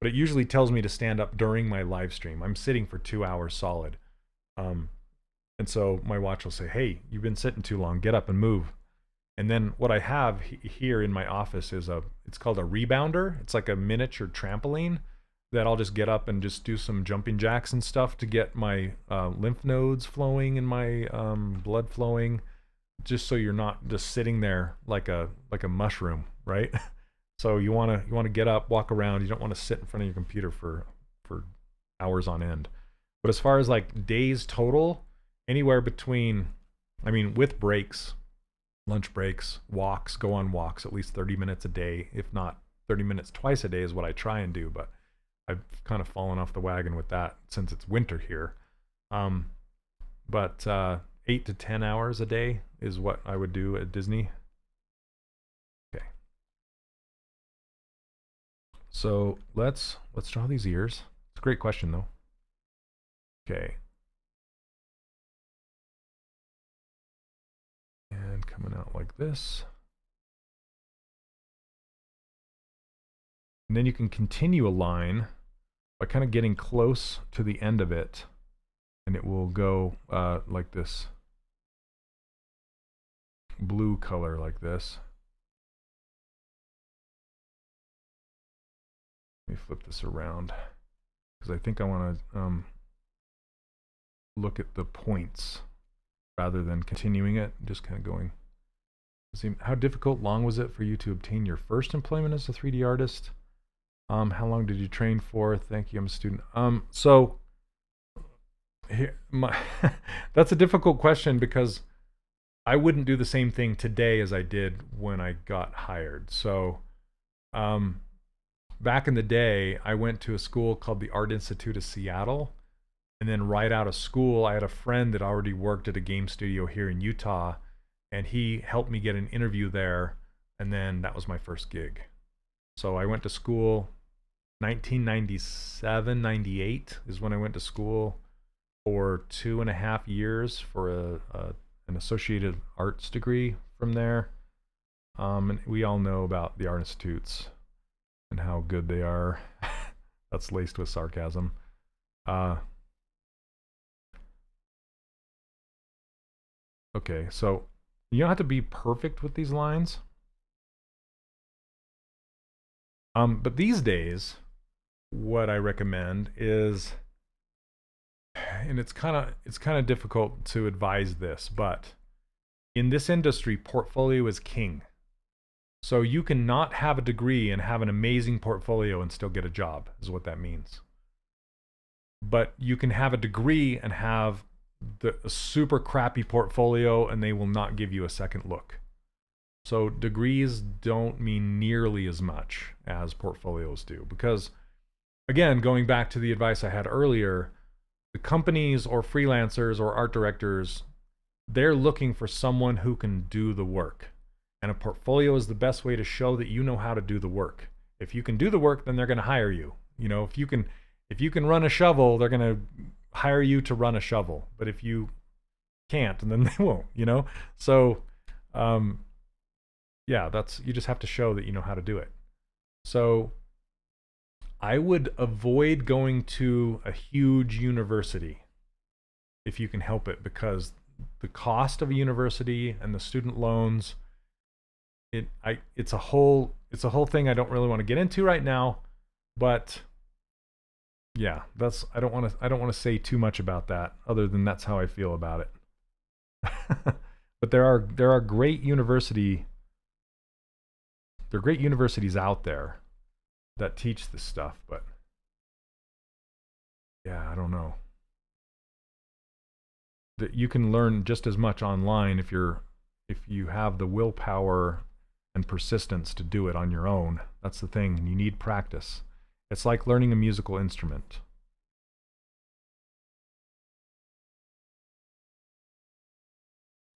[SPEAKER 1] but it usually tells me to stand up during my live stream. I'm sitting for 2 hours solid, and so my watch will say, "Hey, you've been sitting too long. Get up and move." And then what I have here in my office is it's called a rebounder. It's like a miniature trampoline. that I'll just get up and just do some jumping jacks and stuff to get my lymph nodes flowing and my blood flowing, just so you're not just sitting there like a mushroom, right? So you want to get up, walk around. You don't want to sit in front of your computer for hours on end. But as far as like days total, anywhere between, I mean, with breaks, lunch breaks, walks, go on walks at least 30 minutes a day, if not 30 minutes twice a day is what I try and do, but I've kind of fallen off the wagon with that since it's winter here. But 8 to 10 hours a day is what I would do at Disney. Okay. So let's draw these ears. It's a great question though. Okay. And coming out like this. And then you can continue a line by kind of getting close to the end of it, and it will go like this blue color like this. Let me flip this around because I think I want to look at the points rather than continuing it, just kind of going. How long was it for you to obtain your first employment as a 3D artist? How long did you train for? Thank you, I'm a student. So here, that's a difficult question because I wouldn't do the same thing today as I did when I got hired. So back in the day, I went to a school called the Art Institute of Seattle. And then right out of school, I had a friend that already worked at a game studio here in Utah, and he helped me get an interview there, and then that was my first gig. So I went to school, 1997, 98 is when I went to school for 2.5 years for an associated arts degree from there. And we all know about the art institutes and how good they are. That's laced with sarcasm. Okay, so you don't have to be perfect with these lines. But these days, what I recommend is, and it's kind of difficult to advise this, but in this industry, portfolio is king. So you can not have a degree and have an amazing portfolio and still get a job, is what that means. But you can have a degree and have a super crappy portfolio and they will not give you a second look. So degrees don't mean nearly as much as portfolios do, because again, going back to the advice I had earlier, the companies or freelancers or art directors, they're looking for someone who can do the work. And a portfolio is the best way to show that you know how to do the work. If you can do the work, then they're going to hire you. You know, if you can run a shovel, they're going to hire you to run a shovel. But if you can't, then they won't, you know? So, yeah, you just have to show that you know how to do it. So I would avoid going to a huge university if you can help it, because the cost of a university and the student loans, it's a whole thing I don't really want to get into right now. But yeah, I don't want to say too much about that, other than that's how I feel about it. But there are great universities out there that teach this stuff, but yeah, I don't know. That you can learn just as much online if you have the willpower and persistence to do it on your own. That's the thing, and you need practice. It's like learning a musical instrument.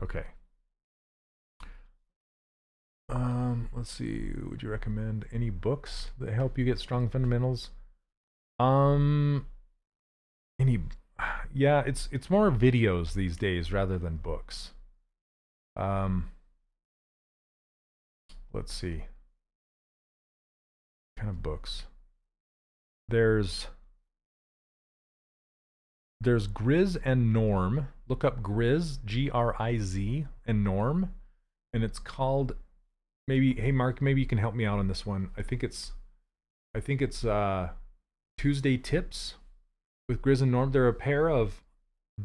[SPEAKER 1] Okay. Let's see. Would you recommend any books that help you get strong fundamentals? Yeah, it's more videos these days rather than books. Let's see. What kind of books? There's Grizz and Norm. Look up Grizz, G-R-I-Z, and Norm, and it's called, maybe, hey Mark, maybe you can help me out on this one. I think it's Tuesday Tips with Grizz and Norm. They're a pair of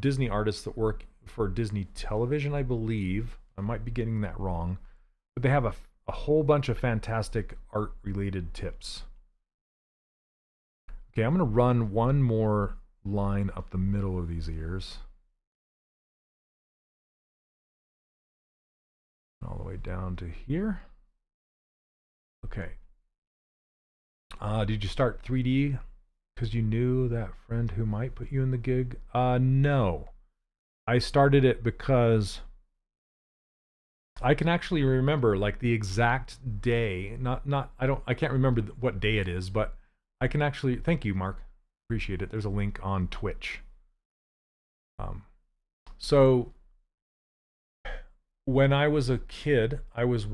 [SPEAKER 1] Disney artists that work for Disney Television, I believe. I might be getting that wrong. But they have a whole bunch of fantastic art-related tips. Okay, I'm going to run one more line up the middle of these ears. All the way down to here. Okay. Did you start 3D because you knew that friend who might put you in the gig? No. I started it because I can actually remember like the exact day. I can't remember what day it is, but I can actually, thank you, Mark. Appreciate it. There's a link on Twitch. So when I was a kid, I was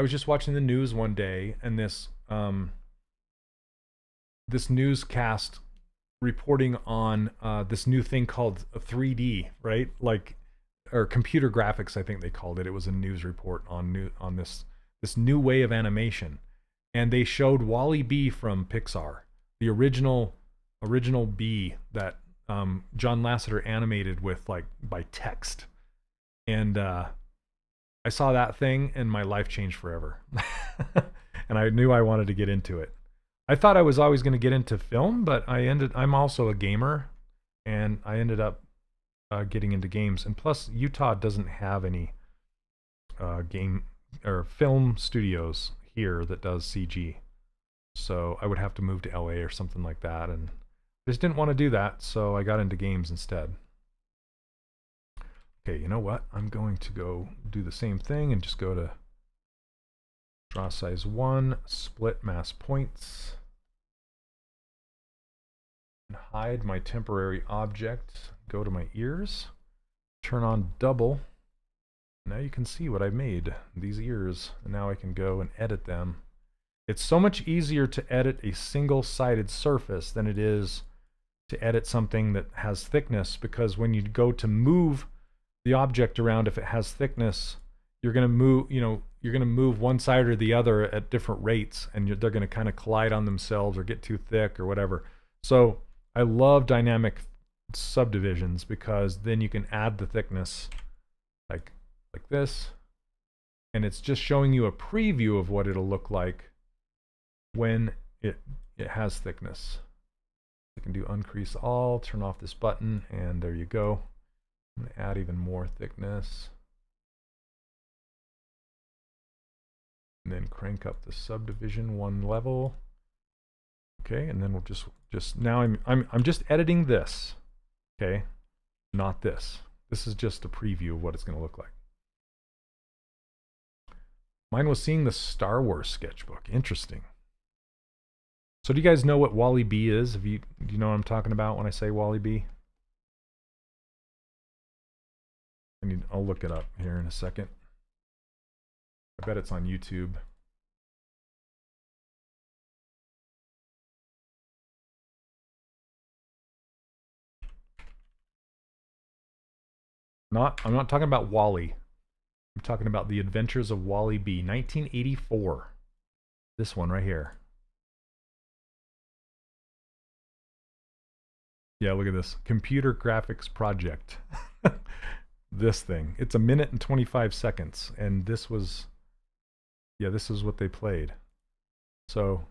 [SPEAKER 1] just watching the news one day, and this newscast reporting on this new thing called 3D, right? Like, or computer graphics, I think they called it. It was a news report on this new way of animation, and they showed Wall-E from Pixar, the original bee that John Lasseter animated with like by text, and I saw that thing and my life changed forever. And I knew I wanted to get into it. I thought I was always going to get into film, but I'm also a gamer, and I ended up getting into games. And plus, Utah doesn't have any game or film studios here that does CG. So I would have to move to LA or something like that, and I just didn't want to do that, so I got into games instead. Okay, you know what? I'm going to go do the same thing and just go to draw size 1, split mass points, and hide my temporary object. Go to my ears, turn on double. Now you can see what I made, these ears, and now I can go and edit them. It's so much easier to edit a single-sided surface than it is to edit something that has thickness, because when you go to move the object around, if it has thickness, you're going to move one side or the other at different rates, and they're going to kind of collide on themselves or get too thick or whatever. So I love dynamic subdivisions, because then you can add the thickness like this, and it's just showing you a preview of what it'll look like when it has thickness. I can do uncrease all, turn off this button, and there you go. I'm going to add even more thickness, and then crank up the subdivision one level. Okay, and then we'll just now I'm just editing this. Okay, not this. This is just a preview of what it's going to look like. Mine was seeing the Star Wars sketchbook. Interesting. So do you guys know what Wall-E is? Do you know what I'm talking about when I say Wall-E? I'll look it up here in a second. I bet it's on YouTube. I'm not talking about Wall-E. I'm talking about The Adventures of Wall-E, 1984. This one right here. Yeah, look at this. Computer graphics project. This thing. It's 1 minute and 25 seconds. And this was, yeah, this is what they played. So,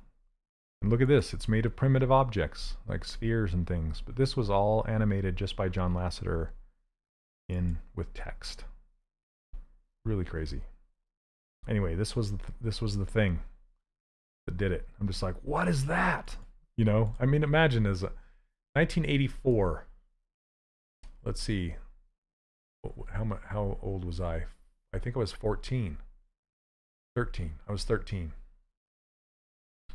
[SPEAKER 1] and look at this. It's made of primitive objects, like spheres and things. But this was all animated just by John Lasseter with text. Really crazy. Anyway, this was the thing that did it. I'm just like, what is that? You know, I mean, imagine as 1984. Let's see. How old was I? I think I was 14. 13. I was 13.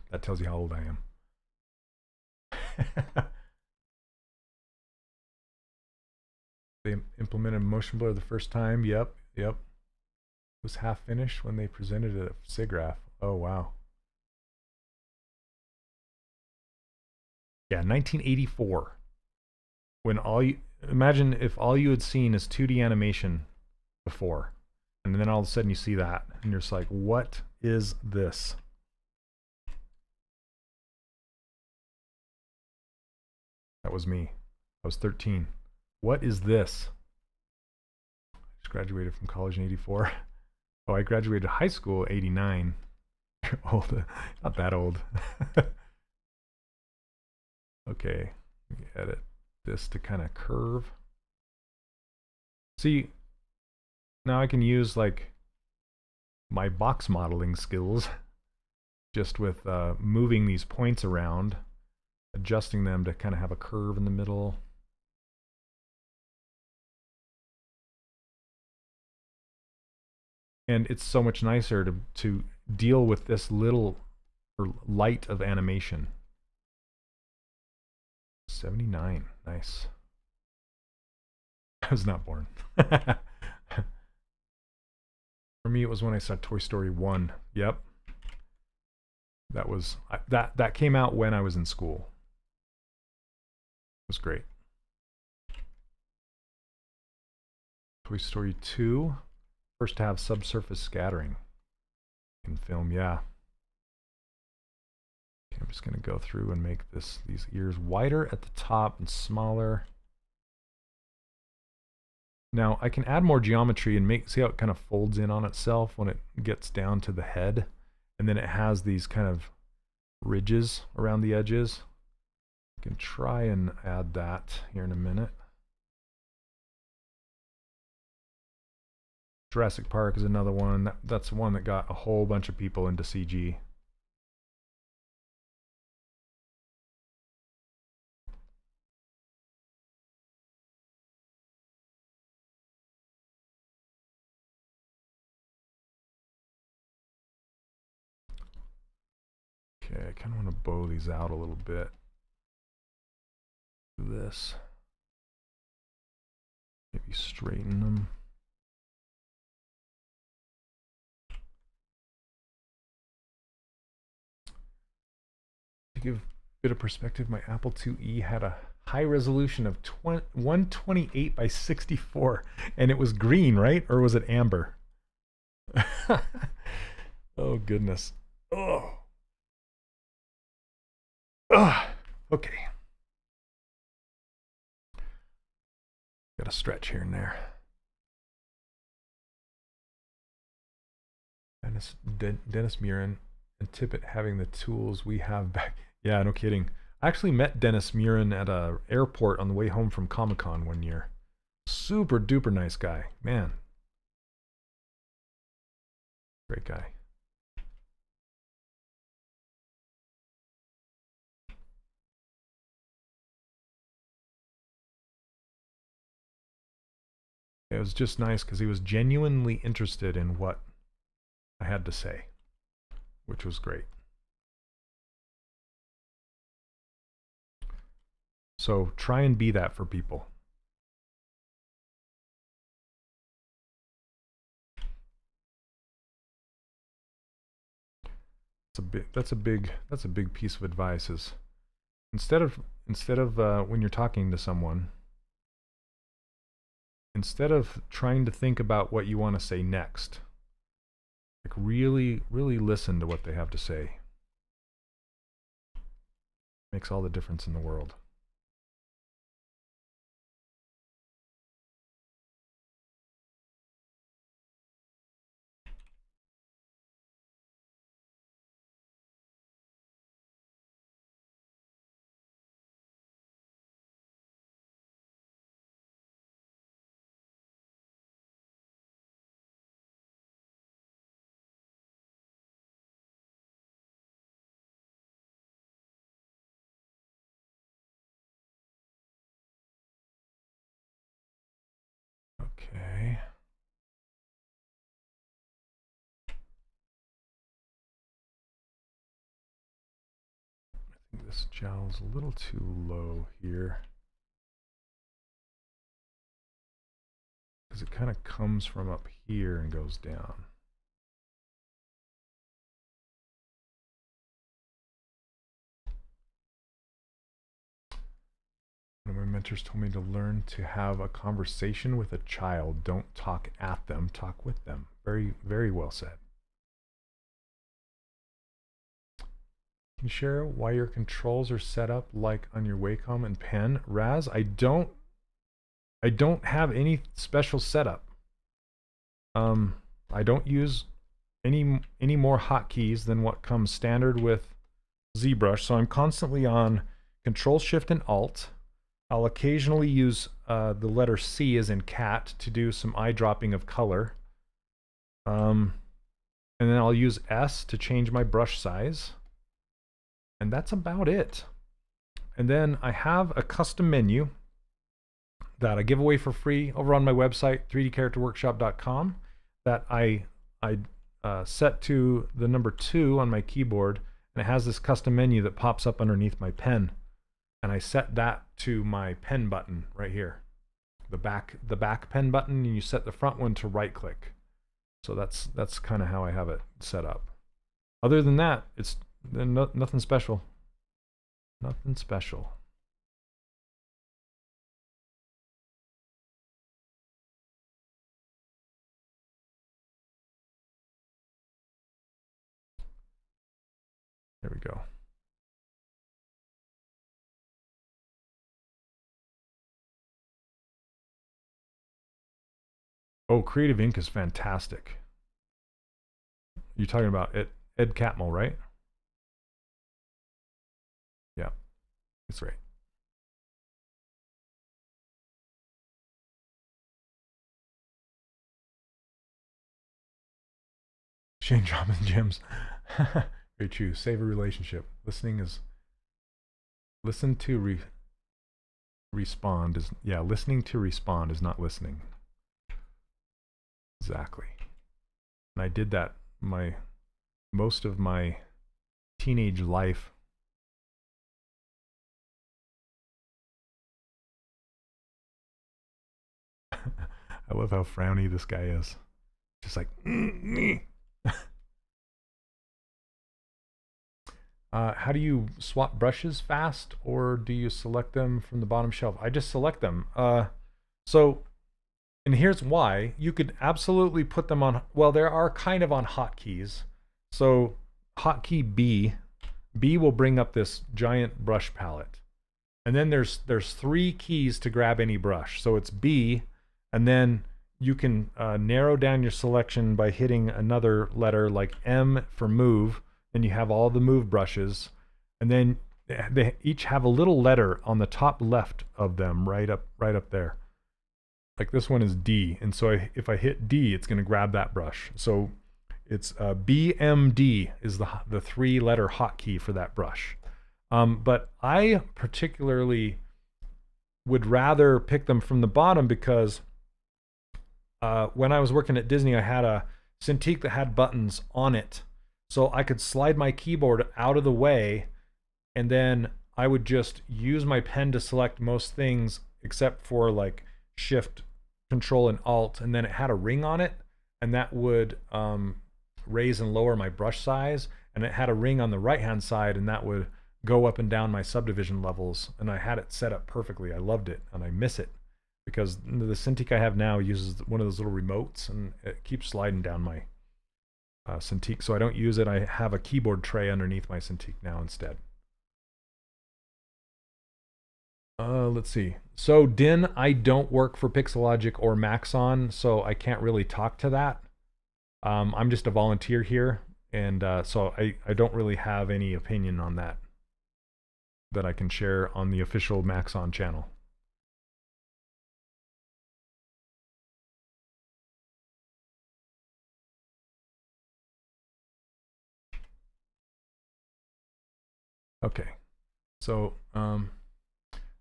[SPEAKER 1] That tells you how old I am. They implemented motion blur the first time. Yep. It was half finished when they presented it at SIGGRAPH. Oh, wow. Yeah, 1984. When imagine if all you had seen is 2D animation before, and then all of a sudden you see that, and you're just like, what is this? That was me. I was 13. What is this? I just graduated from college in 84. Oh, I graduated high school 89. Old. Not that old. Okay. Let me edit this to kind of curve. See, now I can use like my box modeling skills just with moving these points around, adjusting them to kind of have a curve in the middle. And it's so much nicer to deal with this little or light of animation. 79, nice. I was not born. For me, it was when I saw Toy Story 1. Yep. That was that came out when I was in school. It was great. Toy Story 2, first to have subsurface scattering in film, yeah. Okay, I'm just going to go through and make these ears wider at the top and smaller. Now I can add more geometry and see how it kind of folds in on itself when it gets down to the head, and then it has these kind of ridges around the edges. I can try and add that here in a minute. Jurassic Park is another one. That's one that got a whole bunch of people into CG. Okay, I kind of want to bow these out a little bit. Do this. Maybe straighten them. To give a bit of perspective, my Apple IIe had a high resolution of 128 by 64, and it was green, right? Or was it amber? Oh, goodness. Oh. Ugh. Okay. Got to stretch here and there. Dennis Murin and Tippett having the tools we have back. Yeah, no kidding. I actually met Dennis Murin at an airport on the way home from Comic-Con one year. Super duper nice guy. Man. Great guy. It was just nice because he was genuinely interested in what I had to say, which was great. So try and be that for people. That's a big piece of advice is instead of when you're talking to someone, instead of trying to think about what you want to say next, like really listen to what they have to say. Makes all the difference in the world. Okay. I think this jowl's a little too low here. Because it kind of comes from up here and goes down. One of my mentors told me to learn to have a conversation with a child. Don't talk at them, talk with them. Very, very well said. Can you share why your controls are set up like on your Wacom and pen? Raz, I don't have any special setup. I don't use any more hotkeys than what comes standard with ZBrush, so I'm constantly on Control Shift and Alt. I'll occasionally use the letter C as in cat to do some eyedropping of color. And then I'll use S to change my brush size. And that's about it. And then I have a custom menu that I give away for free over on my website, 3dcharacterworkshop.com, that I set to the number 2 on my keyboard, and it has this custom menu that pops up underneath my pen. And I set that to my pen button right here. The back pen button, and you set the front one to right click. So that's kind of how I have it set up. Other than that, it's nothing special. Nothing special. There we go. Oh, Creative Ink is fantastic. You're talking about Ed Catmull, right? Yeah, that's right. Shane dropping gems. Very true. Save a relationship. Listening is listen to respond is listening to respond is not listening. Exactly. And I did that most of my teenage life. I love how frowny this guy is. Just like how do you swap brushes fast, or do you select them from the bottom shelf? I just select them. And here's why. You could absolutely put them on, well, there are kind of on hotkeys. So hotkey B will bring up this giant brush palette. And then there's 3 keys to grab any brush. So it's B, and then you can narrow down your selection by hitting another letter like M for move. Then you have all the move brushes, and then they each have a little letter on the top left of them, right up there. Like this one is D, and so if I hit D, it's going to grab that brush. So it's BMD is the 3-letter hotkey for that brush. But I particularly would rather pick them from the bottom because when I was working at Disney, I had a Cintiq that had buttons on it. So I could slide my keyboard out of the way, and then I would just use my pen to select most things except for like Shift, Control, and Alt, and then it had a ring on it, and that would raise and lower my brush size, and it had a ring on the right-hand side, and that would go up and down my subdivision levels, and I had it set up perfectly. I loved it, and I miss it because the Cintiq I have now uses one of those little remotes, and it keeps sliding down my Cintiq, so I don't use it. I have a keyboard tray underneath my Cintiq now instead. Let's see. So Din, I don't work for Pixelogic or Maxon, so I can't really talk to that. I'm just a volunteer here, and so I don't really have any opinion on that I can share on the official Maxon channel. Okay, so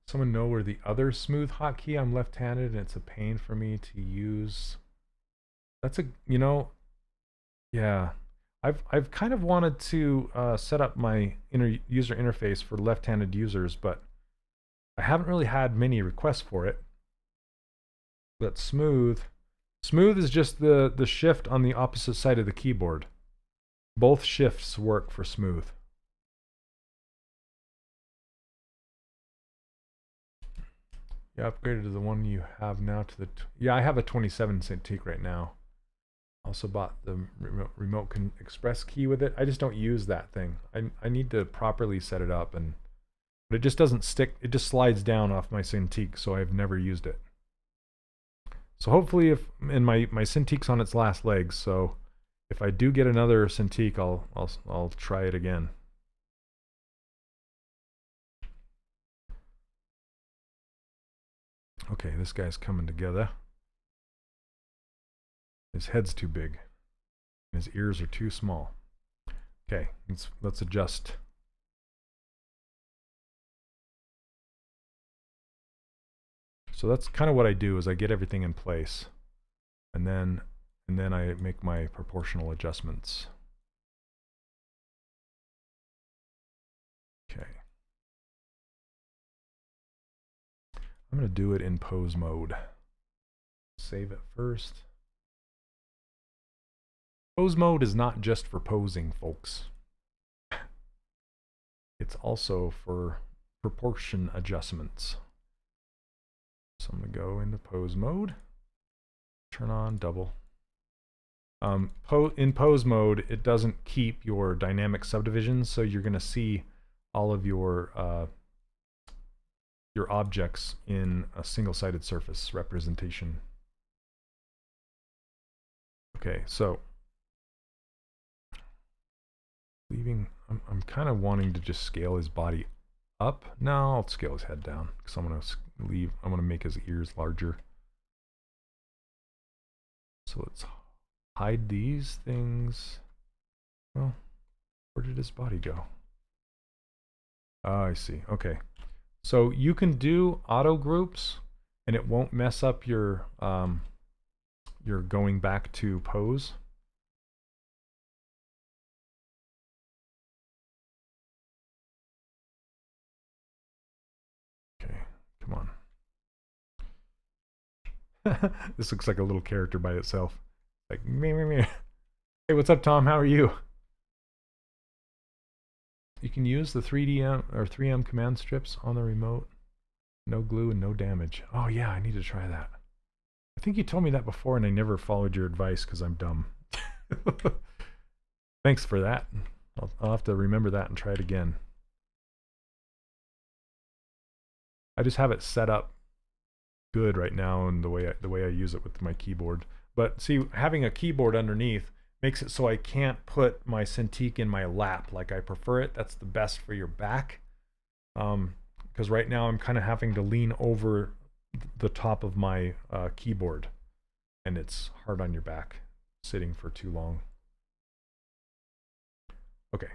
[SPEAKER 1] someone know where the other smooth hotkey? I'm left-handed and it's a pain for me to use. That's yeah. I've kind of wanted to set up my user interface for left-handed users, but I haven't really had many requests for it. But smooth is just the shift on the opposite side of the keyboard. Both shifts work for smooth. Yeah, upgraded to the one you have now to the... Yeah, I have a 27 Cintiq right now. Also bought the remote express key with it. I just don't use that thing. I need to properly set it up, but it just doesn't stick. It just slides down off my Cintiq, so I've never used it. So hopefully, my Cintiq's on its last legs, so if I do get another Cintiq, I'll try it again. Okay, this guy's coming together. His head's too big. His ears are too small. Okay, let's adjust. So that's kind of what I do, is I get everything in place, and then I make my proportional adjustments. Okay. I'm going to do it in pose mode. Save it first. Pose mode is not just for posing, folks. It's also for proportion adjustments. So I'm going to go into pose mode. Turn on double. In pose mode, it doesn't keep your dynamic subdivisions, so you're going to see all of your objects in a single-sided surface representation. Okay, so I'm kind of wanting to just scale his body up. No, I'll scale his head down because I'm going to make his ears larger. So let's hide these things. Well, where did his body go? Oh, I see. Okay. So you can do auto groups and it won't mess up your going back to pose. Okay, come on. This looks like a little character by itself. Like, me, me, me. Hey, what's up, Tom? How are you? You can use the 3DM or 3M command strips on the remote. No glue and no damage. Oh yeah, I need to try that. I think you told me that before and I never followed your advice because I'm dumb. Thanks for that. I'll have to remember that and try it again. I just have it set up good right now and the way I use it with my keyboard. But see, having a keyboard underneath makes it so I can't put my Cintiq in my lap like I prefer it. That's the best for your back. Because right now I'm kind of having to lean over the top of my keyboard, and it's hard on your back sitting for too long. Okay.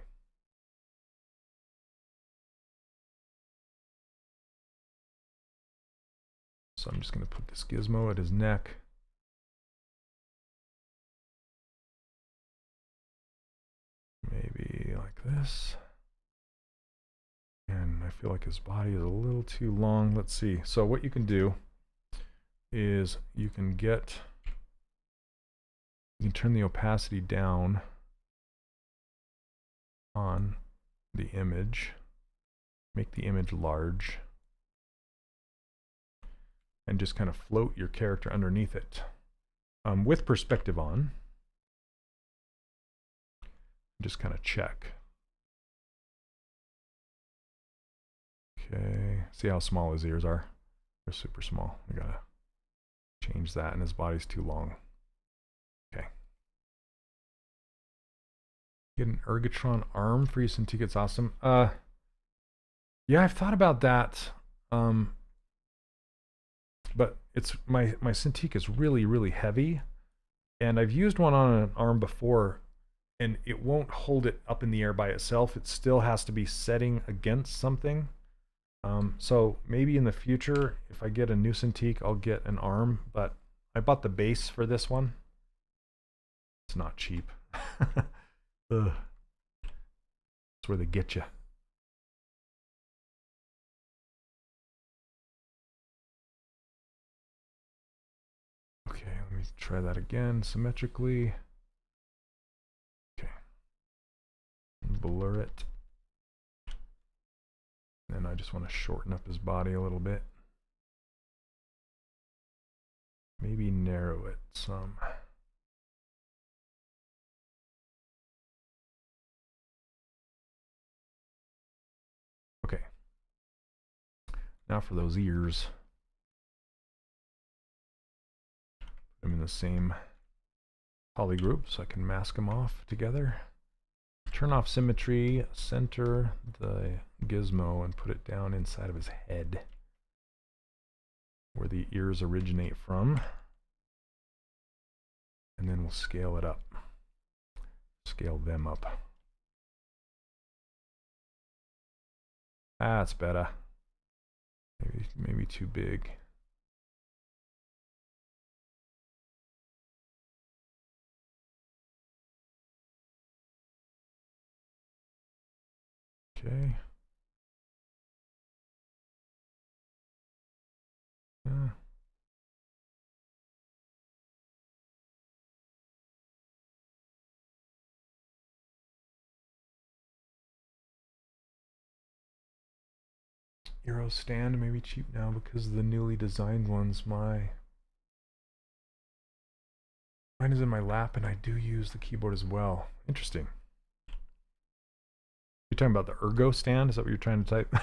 [SPEAKER 1] So I'm just going to put this gizmo at his neck. Maybe like this. And I feel like his body is a little too long. Let's see. So what you can do is you can turn the opacity down on the image, make the image large, and just kind of float your character underneath it with perspective on. Just kind of check. Okay, see how small his ears are? They're super small. I gotta change that, and his body's too long. Okay. Get an Ergotron arm for your Cintiq. It's awesome. Yeah, I've thought about that. But it's my Cintiq is really, really heavy, and I've used one on an arm before, and it won't hold it up in the air by itself. It still has to be setting against something. So maybe in the future, if I get a new Cintiq, I'll get an arm, but I bought the base for this one. It's not cheap. Ugh. That's where they get you. Okay, let me try that again symmetrically. Okay. Blur it. And I just want to shorten up his body a little bit. Maybe narrow it some. Now for those ears. Put them in the same poly group so I can mask them off together. Turn off symmetry, center the gizmo and put it down inside of his head where the ears originate from. And then we'll scale it up. Scale them up. That's better. Maybe too big. Okay. Euro stand may be cheap now because the newly designed ones. Mine is in my lap and I do use the keyboard as well. Interesting. You're talking about the ergo stand? Is that what you're trying to type?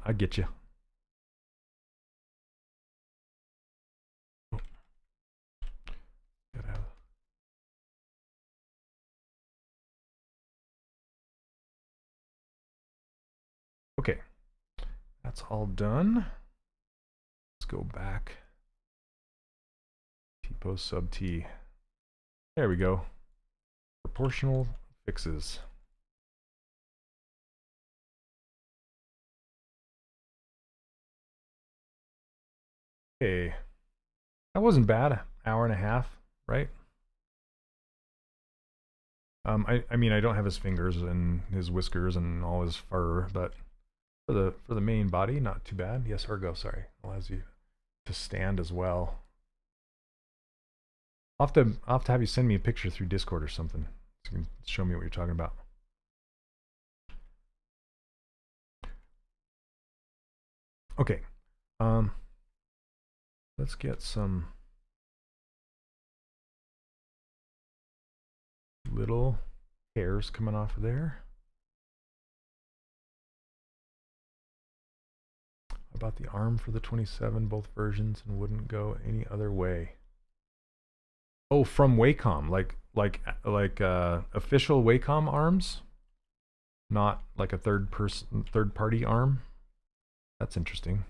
[SPEAKER 1] I get you. Okay, that's all done. Let's go back. T-pose sub T. There we go. Proportional fixes. Okay, that wasn't bad. Hour and a half, right? I mean, I don't have his fingers and his whiskers and all his fur, but for the main body, not too bad. Yes, ergo, sorry, allows you to stand as well. I'll have to have you send me a picture through Discord or something so you can show me what you're talking about. Okay, let's get some little hairs coming off of there. About the arm for the 27, both versions, and wouldn't go any other way. Oh, from Wacom, like official Wacom arms, not like a third party arm. That's interesting.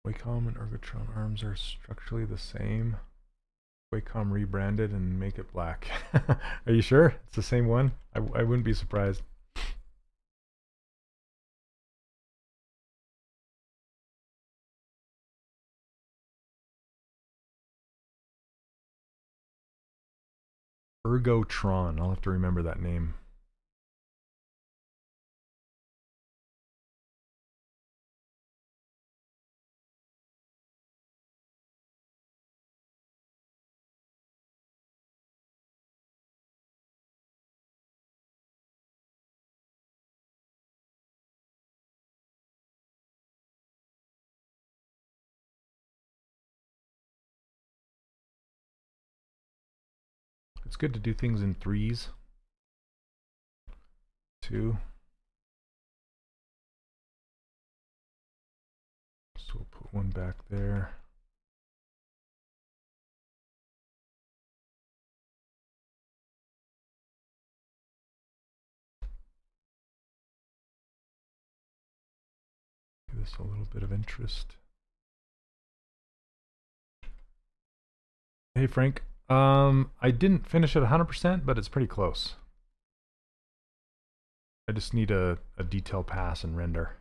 [SPEAKER 1] Wacom and Ergotron arms are structurally the same. Wacom rebranded and make it black. Are you sure it's the same one? I wouldn't be surprised. Ergotron. I'll have to remember that name. It's good to do things in threes. 2. So we'll put one back there. Give this a little bit of interest. Hey Frank, I didn't finish it 100%, but it's pretty close. I just need a detail pass and render.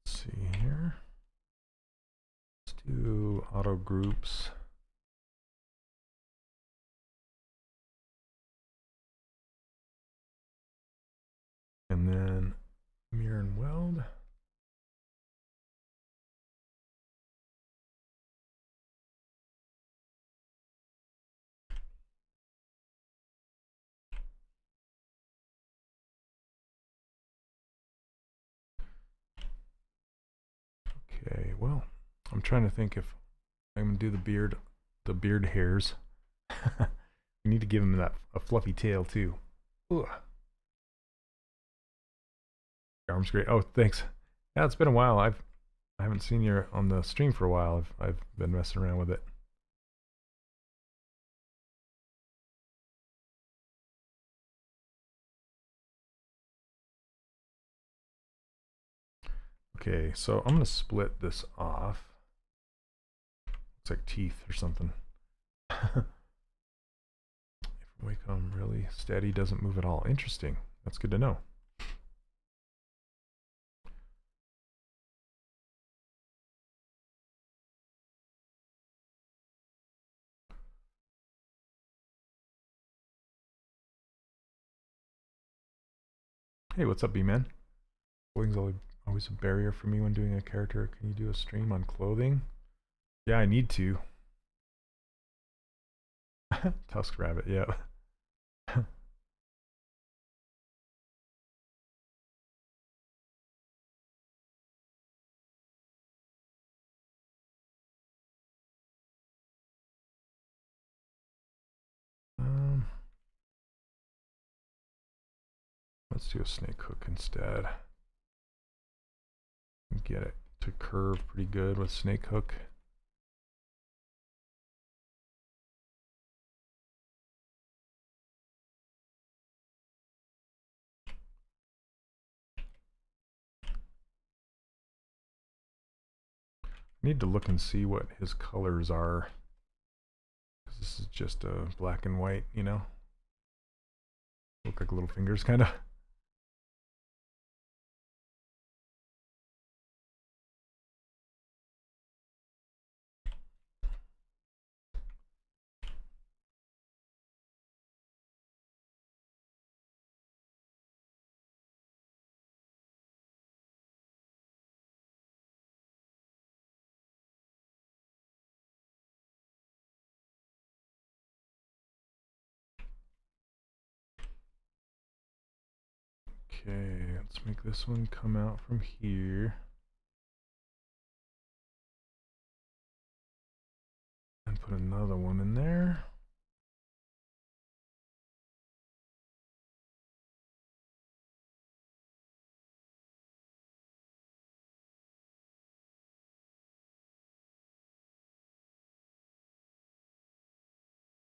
[SPEAKER 1] Let's see here. Let's do auto groups. And then mirror and weld. Okay, well, I'm trying to think if I'm gonna do the beard hairs. We need to give him a fluffy tail too. Ugh. Your arm's great. Oh, thanks. Yeah, it's been a while. I haven't seen you on the stream for a while. I've been messing around with it. Okay, so I'm gonna split this off. Looks like teeth or something. If we come really steady, doesn't move at all. Interesting. That's good to know. Hey, what's up, B-Man? Clothing's always a barrier for me when doing a character. Can you do a stream on clothing? Yeah, I need to. Tusk Rabbit, yeah. Let's do a snake hook instead. Get it to curve pretty good with snake hook. Need to look and see what his colors are, because this is just a black and white, you know. Look like little fingers, kind of. Okay, let's make this one come out from here. And put another one in there.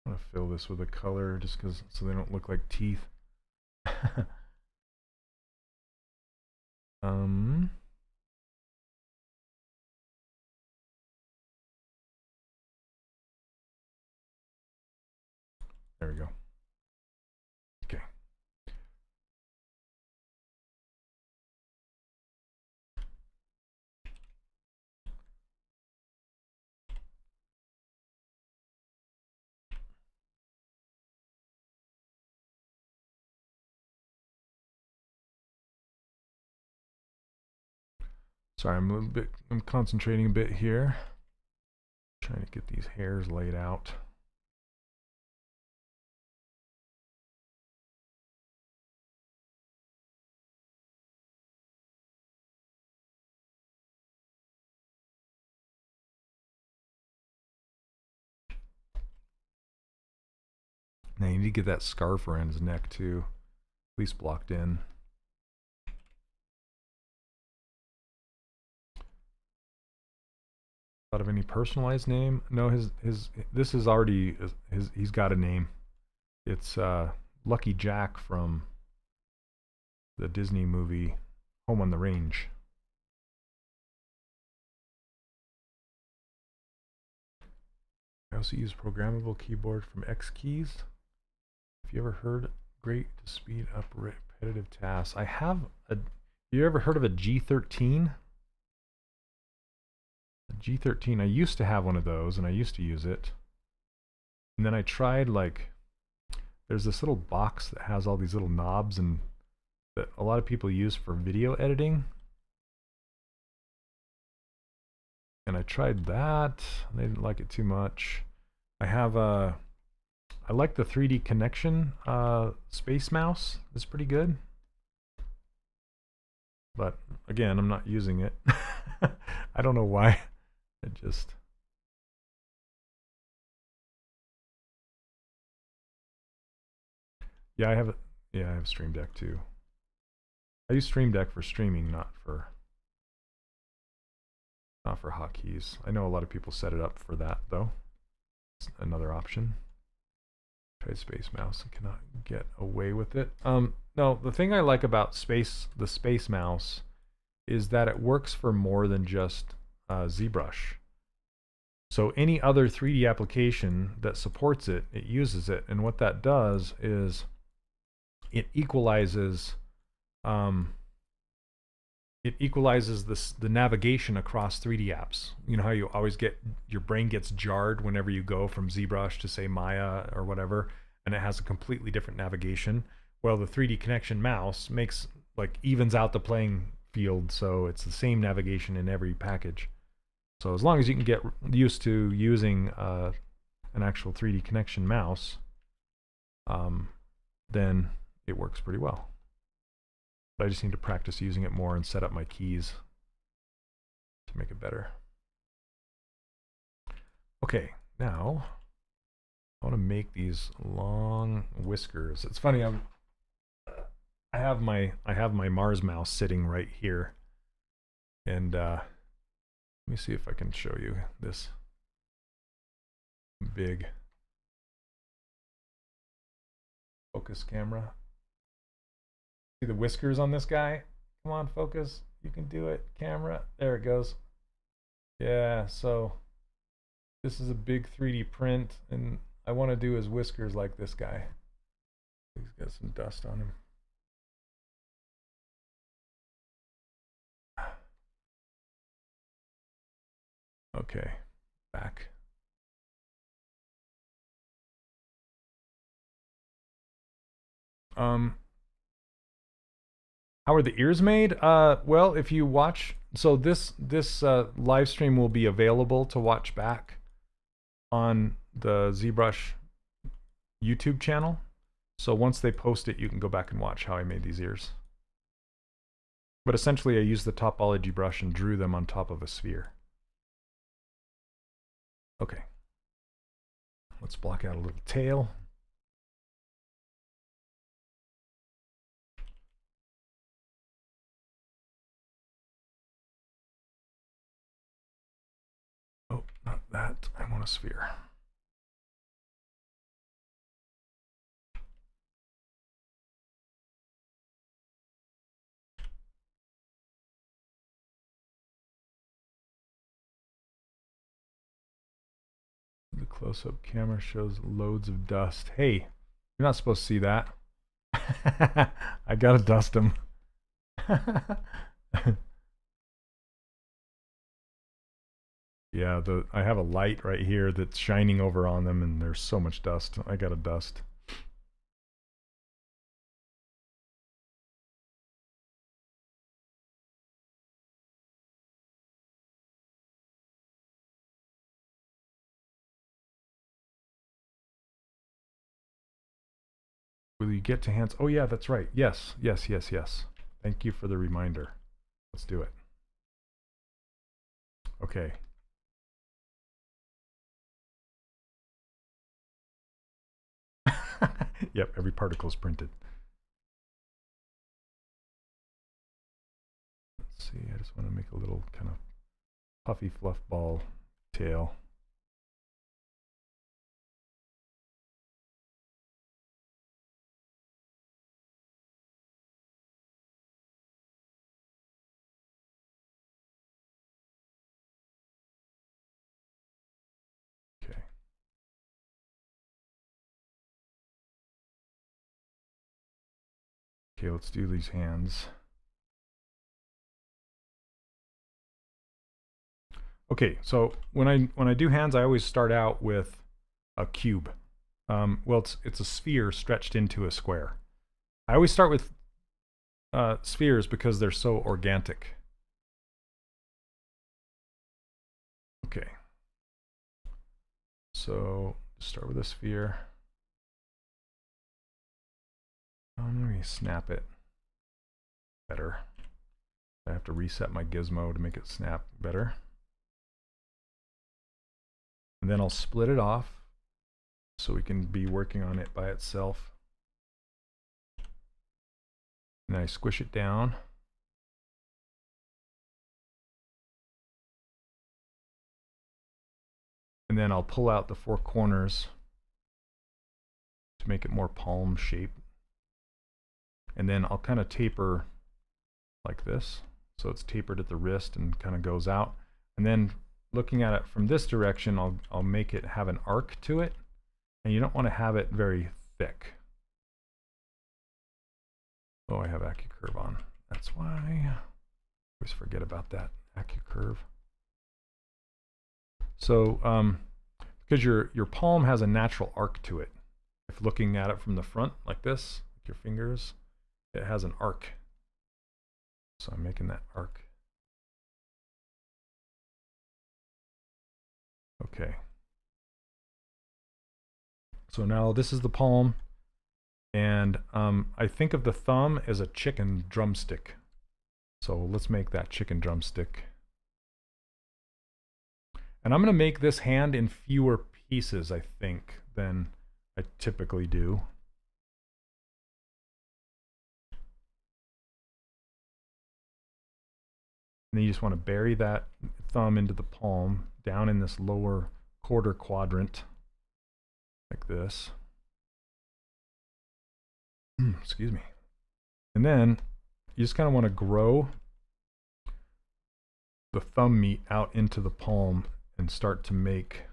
[SPEAKER 1] I'm gonna fill this with a color just because so they don't look like teeth. There we go. Okay. Sorry, I'm concentrating a bit here. Trying to get these hairs laid out. Now you need to get that scarf around his neck too, at least blocked in. Thought of any personalized name? No, this is already he's got a name. It's Lucky Jack from the Disney movie Home on the Range. I also use programmable keyboard from X Keys. Have you ever heard great to speed up repetitive tasks? I have a. You ever heard of a G13? A G13. I used to have one of those, and I used to use it. And then I tried like. There's this little box that has all these little knobs and that a lot of people use for video editing. And I tried that. They didn't like it too much. I like the 3D connection space mouse. It's pretty good. But again, I'm not using it. I don't know why. It just... Yeah, I have Stream Deck too. I use Stream Deck for streaming, not for hotkeys. I know a lot of people set it up for that though. It's another option. Try Space Mouse and cannot get away with it. No, the thing I like about the Space Mouse is that it works for more than just ZBrush. So any other 3D application that supports it, it uses it, and what that does is it equalizes the navigation across 3D apps. You know how you always get, your brain gets jarred whenever you go from ZBrush to say Maya or whatever, and it has a completely different navigation. Well, the 3D connection mouse evens out the playing field, so it's the same navigation in every package. So as long as you can get used to using an actual 3D connection mouse, then it works pretty well. But I just need to practice using it more and set up my keys to make it better. Okay, now I want to make these long whiskers. It's funny, I have my Mars mouse sitting right here, and let me see if I can show you this big focus camera. See the whiskers on this guy? Come on, focus. You can do it. Camera. There it goes. Yeah, so this is a big 3D print, and I want to do his whiskers like this guy. He's got some dust on him. Okay, back. How are the ears made? Well, if you watch, so this live stream will be available to watch back on the ZBrush YouTube channel. So once they post it, you can go back and watch how I made these ears. But essentially, I used the topology brush and drew them on top of a sphere. Okay. Let's block out a little tail. Oh, not that. I want a sphere. The close-up camera shows loads of dust. Hey, you're not supposed to see that. I gotta dust them. Yeah, I have a light right here that's shining over on them, and there's so much dust. I gotta dust. Will you get to hands? Oh yeah, that's right. Yes, yes, yes, yes. Thank you for the reminder. Let's do it. Okay. Yep, every particle is printed. Let's see, I just want to make a little kind of puffy fluff ball tail. Okay, let's do these hands. Okay, so when I do hands, I always start out with a cube. Well, it's a sphere stretched into a square. I always start with spheres because they're so organic. Okay. So start with a sphere. Let me snap it better. I have to reset my gizmo to make it snap better. And then I'll split it off so we can be working on it by itself. And I squish it down. And then I'll pull out the four corners to make it more palm shaped. And then I'll kind of taper like this. So it's tapered at the wrist and kind of goes out. And then looking at it from this direction, I'll make it have an arc to it. And you don't want to have it very thick. Oh, I have AccuCurve on. That's why I always forget about that AccuCurve. So because your palm has a natural arc to it. If looking at it from the front like this, with your fingers, it has an arc. So I'm making that arc. Okay. So now this is the palm, and I think of the thumb as a chicken drumstick. So let's make that chicken drumstick. And I'm going to make this hand in fewer pieces, I think, than I typically do. And then you just want to bury that thumb into the palm, down in this lower quarter quadrant, like this. Excuse me. And then you just kind of want to grow the thumb meat out into the palm and start to make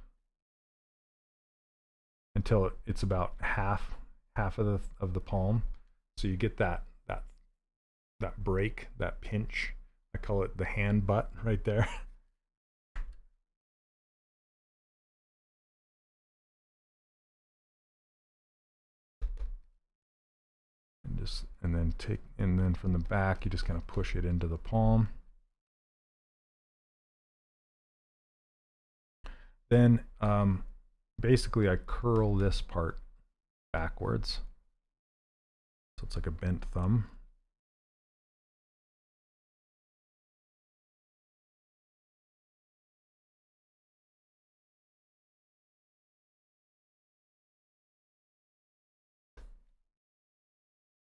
[SPEAKER 1] until it's about half of the palm. So you get that break, that pinch. I call it the hand butt right there. And then from the back you just kind of push it into the palm. Then basically I curl this part backwards. So it's like a bent thumb.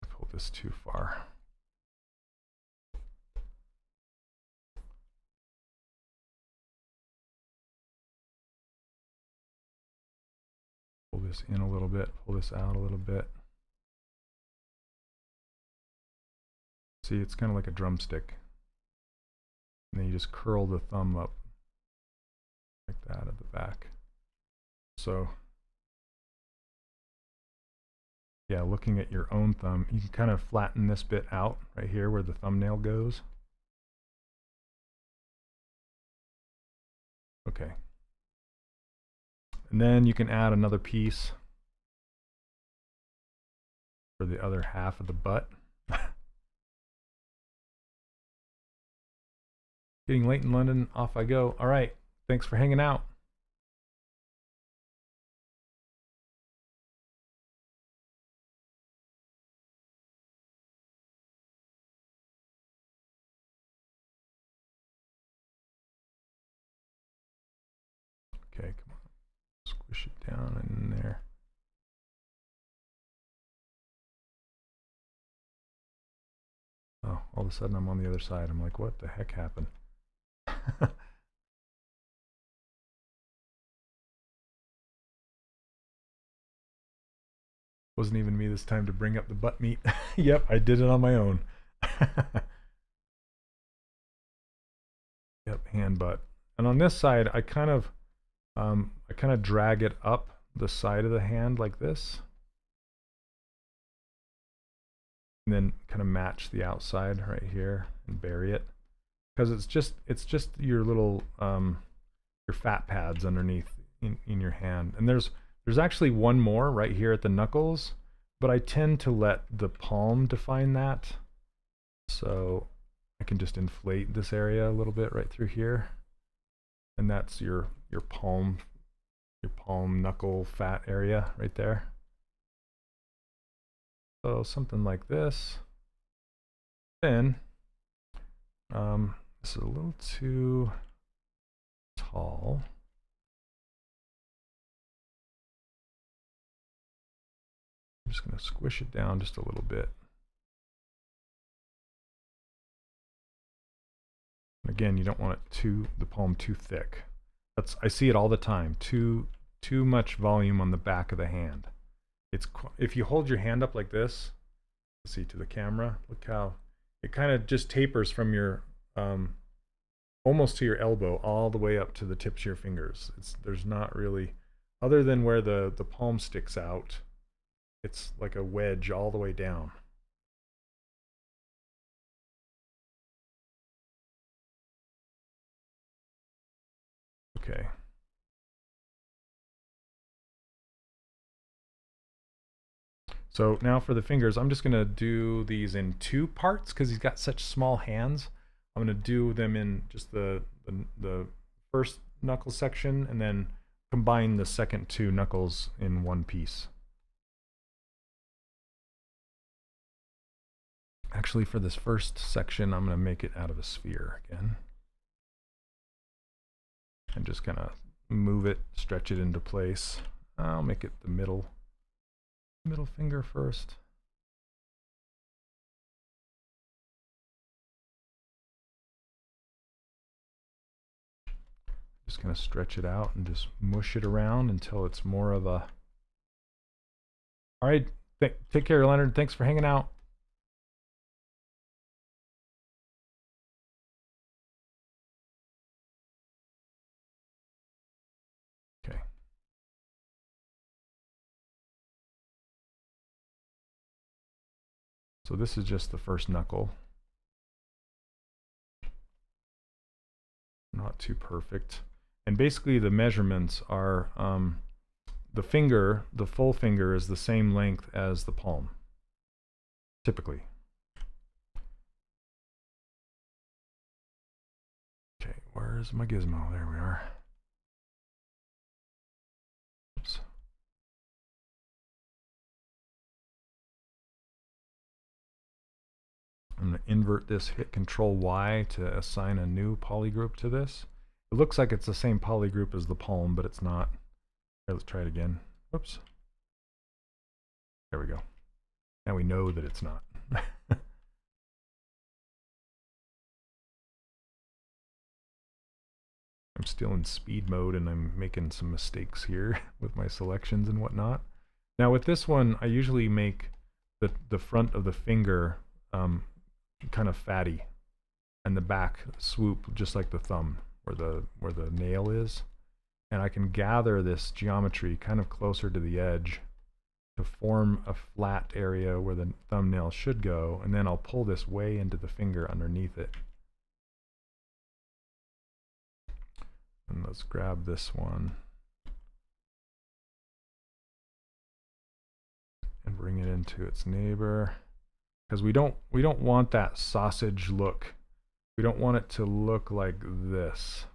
[SPEAKER 1] Pull this too far. Pull this in a little bit, pull this out a little bit. See, it's kind of like a drumstick. And then you just curl the thumb up like that at the back. So, yeah, looking at your own thumb, you can kind of flatten this bit out right here where the thumbnail goes. Okay. And then you can add another piece for the other half of the butt. Getting late in London, off I go. All right, thanks for hanging out. Okay, come on. Squish it down in there. Oh, all of a sudden I'm on the other side. I'm like, what the heck happened? Wasn't even me this time to bring up the butt meat. Yep, I did it on my own. Yep, hand butt. And on this side, I kind of drag it up the side of the hand like this, and then kind of match the outside right here and bury it, because it's just your little your fat pads underneath in your hand. And there's actually one more right here at the knuckles, but I tend to let the palm define that So I can just inflate this area a little bit right through here. And that's your palm knuckle fat area right there. So something like this. Then this is a little too tall. I'm just going to squish it down just a little bit. Again, you don't want it the palm too thick. I see it all the time. Too much volume on the back of the hand. If you hold your hand up like this, let's see, to the camera, look how it kind of just tapers from your almost to your elbow all the way up to the tips of your fingers. There's not really, other than where the palm sticks out, it's like a wedge all the way down. Okay. So now for the fingers, I'm just going to do these in 2 parts because he's got such small hands. I'm going to do them in just the first knuckle section and then combine the second 2 knuckles in one piece. Actually, for this first section, I'm going to make it out of a sphere again. And just kind of move it, stretch it into place. I'll make it the middle finger first. Just kind of stretch it out and just mush it around until it's more of a... All right, take care, Leonard. Thanks for hanging out. Okay. So this is just the first knuckle. Not too perfect. And basically the measurements are the finger, the full finger is the same length as the palm, typically. Okay, where's my gizmo? There we are. Oops. I'm going to invert this, hit Control Y to assign a new polygroup to this. It looks like it's the same polygroup as the palm, but it's not. Okay, let's try it again. Whoops. There we go. Now we know that it's not. I'm still in speed mode and I'm making some mistakes here with my selections and whatnot. Now with this one, I usually make the front of the finger kind of fatty and the back swoop just like the thumb where the nail is, and I can gather this geometry kind of closer to the edge to form a flat area where the thumbnail should go, and then I'll pull this way into the finger underneath it. And let's grab this one and bring it into its neighbor, because we don't want that sausage look. We don't want it to look like this,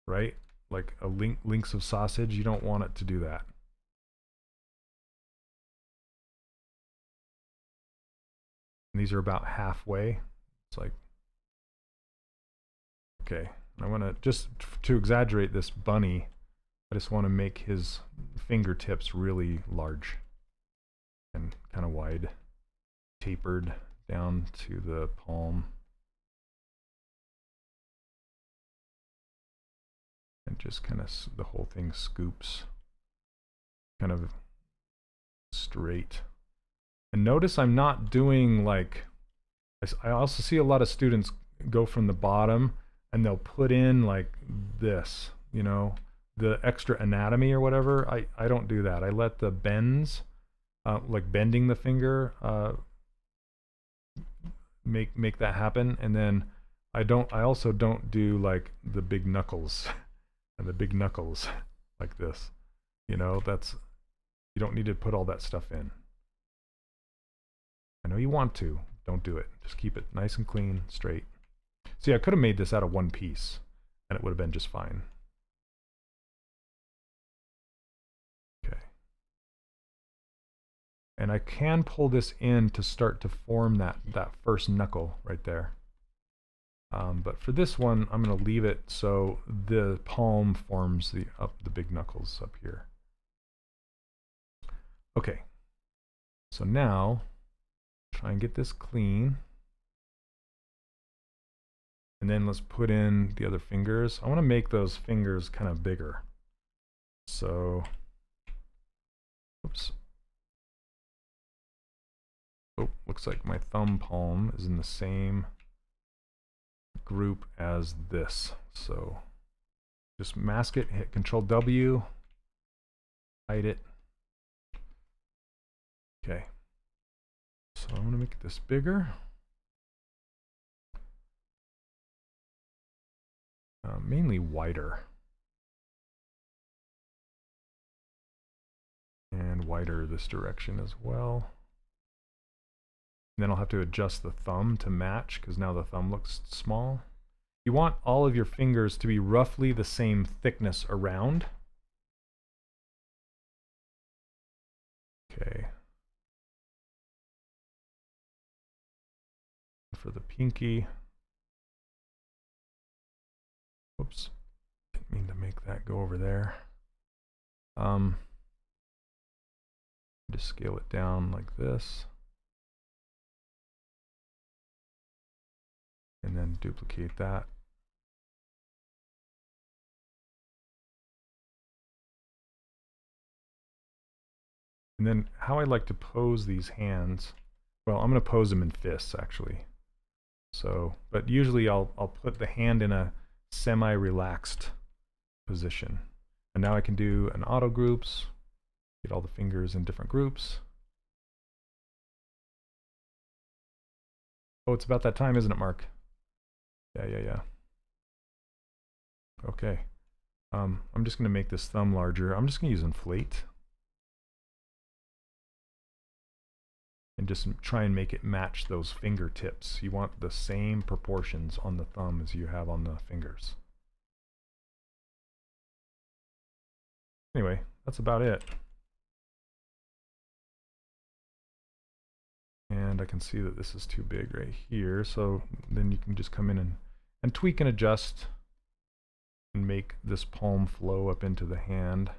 [SPEAKER 1] right? Like a links of sausage. You don't want it to do that. And these are about halfway. It's like, okay. I want to, just to exaggerate this bunny, I just want to make his fingertips really large and kind of wide, tapered down to the palm. And just kind of, the whole thing scoops kind of straight. And notice I'm not doing like, I also see a lot of students go from the bottom and they'll put in like this, you know, the extra anatomy or whatever. I don't do that. I let the bends, like bending the finger, make that happen. And then I also don't do like the big knuckles and the big knuckles like this. You know, you don't need to put all that stuff in. I know you want to, don't do it. Just keep it nice and clean, straight. See, I could have made this out of one piece and it would have been just fine. Okay. And I can pull this in to start to form that first knuckle right there. But for this one, I'm going to leave it so the palm forms the big knuckles up here. Okay, so now try and get this clean. And then let's put in the other fingers. I want to make those fingers kind of bigger. So, oops. Oh, looks like my thumb palm is in the same group as this. So just mask it, hit Control W, hide it. Okay. So I'm going to make this bigger. Mainly wider. And wider this direction as well. And then I'll have to adjust the thumb to match because now the thumb looks small. You want all of your fingers to be roughly the same thickness around. Okay. For the pinky. Whoops. Didn't mean to make that go over there. Just scale it down like this. And then duplicate that. And then how I like to pose these hands, well, I'm going to pose them in fists actually. So, but usually I'll put the hand in a semi-relaxed position. And now I can do an auto groups, get all the fingers in different groups. Oh, it's about that time, isn't it, Mark? Yeah. Okay. I'm just going to make this thumb larger. I'm just going to use inflate. And just try and make it match those fingertips. You want the same proportions on the thumb as you have on the fingers. Anyway, that's about it. And I can see that this is too big right here, so then you can just come in and tweak and adjust and make this palm flow up into the hand.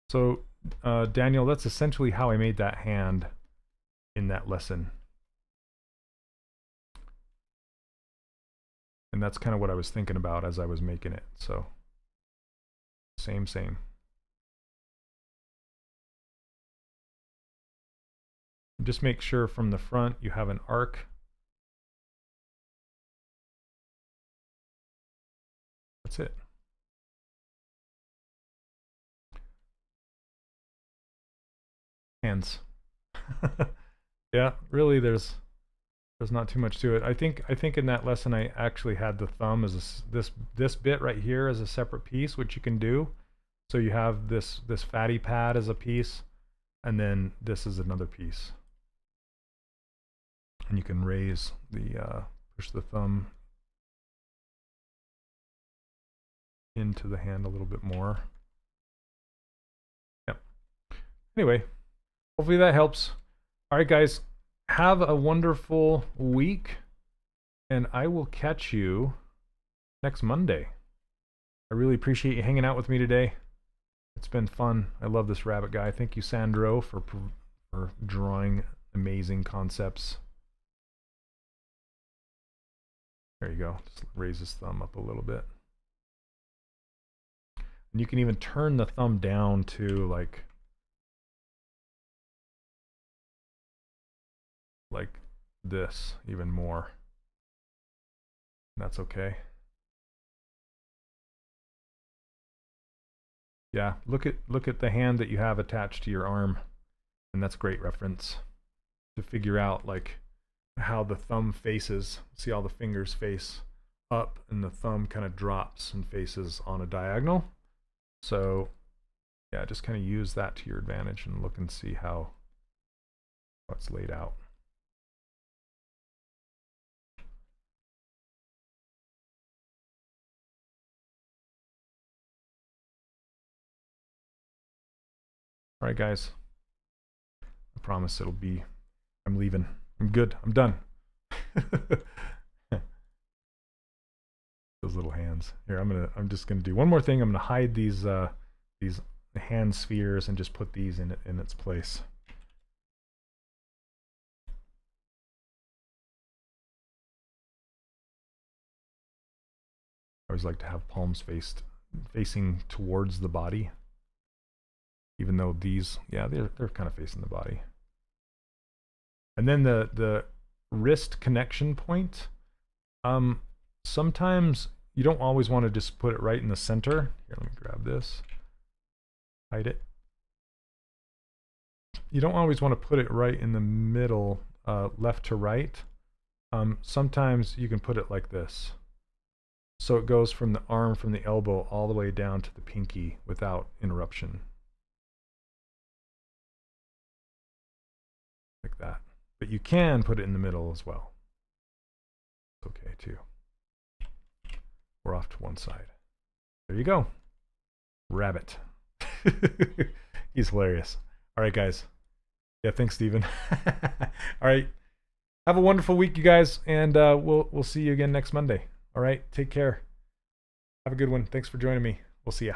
[SPEAKER 1] So Daniel, that's essentially how I made that hand in that lesson. And that's kind of what I was thinking about as I was making it. So same. Just make sure from the front you have an arc. That's it. Hands. Yeah, really there's not too much to it. I think in that lesson I actually had the thumb as this bit right here as a separate piece, which you can do. So you have this fatty pad as a piece, and then this is another piece. And you can raise the push the thumb into the hand a little bit more. Yep. Anyway, hopefully that helps. All right, guys, have a wonderful week, and I will catch you next Monday. I really appreciate you hanging out with me today. It's been fun. I love this rabbit guy. Thank you, Sandro, for drawing amazing concepts. There you go. Just raise his thumb up a little bit. And you can even turn the thumb down to like this even more. That's okay. Yeah, look at the hand that you have attached to your arm, and that's a great reference to figure out like how the thumb faces. See how the fingers face up and the thumb kind of drops and faces on a diagonal. So yeah, just kind of use that to your advantage and look and see how it's laid out. All right, guys. I promise it'll be, I'm leaving. I'm good. I'm done. Those little hands. Here, I'm just gonna do one more thing. I'm gonna hide these hand spheres and just put these in its place. I always like to have palms facing towards the body, even though these, yeah, they're kind of facing the body. And then the wrist connection point. Sometimes you don't always want to just put it right in the center. Here, let me grab this. Hide it. You don't always want to put it right in the middle, left to right. Sometimes you can put it like this. So it goes from the arm, from the elbow, all the way down to the pinky without interruption. Like that. But you can put it in the middle as well. It's okay too. We're off to one side. There you go. Rabbit. He's hilarious. All right, guys. Yeah, thanks, Steven. All right. Have a wonderful week, you guys, and we'll see you again next Monday. All right, take care. Have a good one. Thanks for joining me. We'll see ya.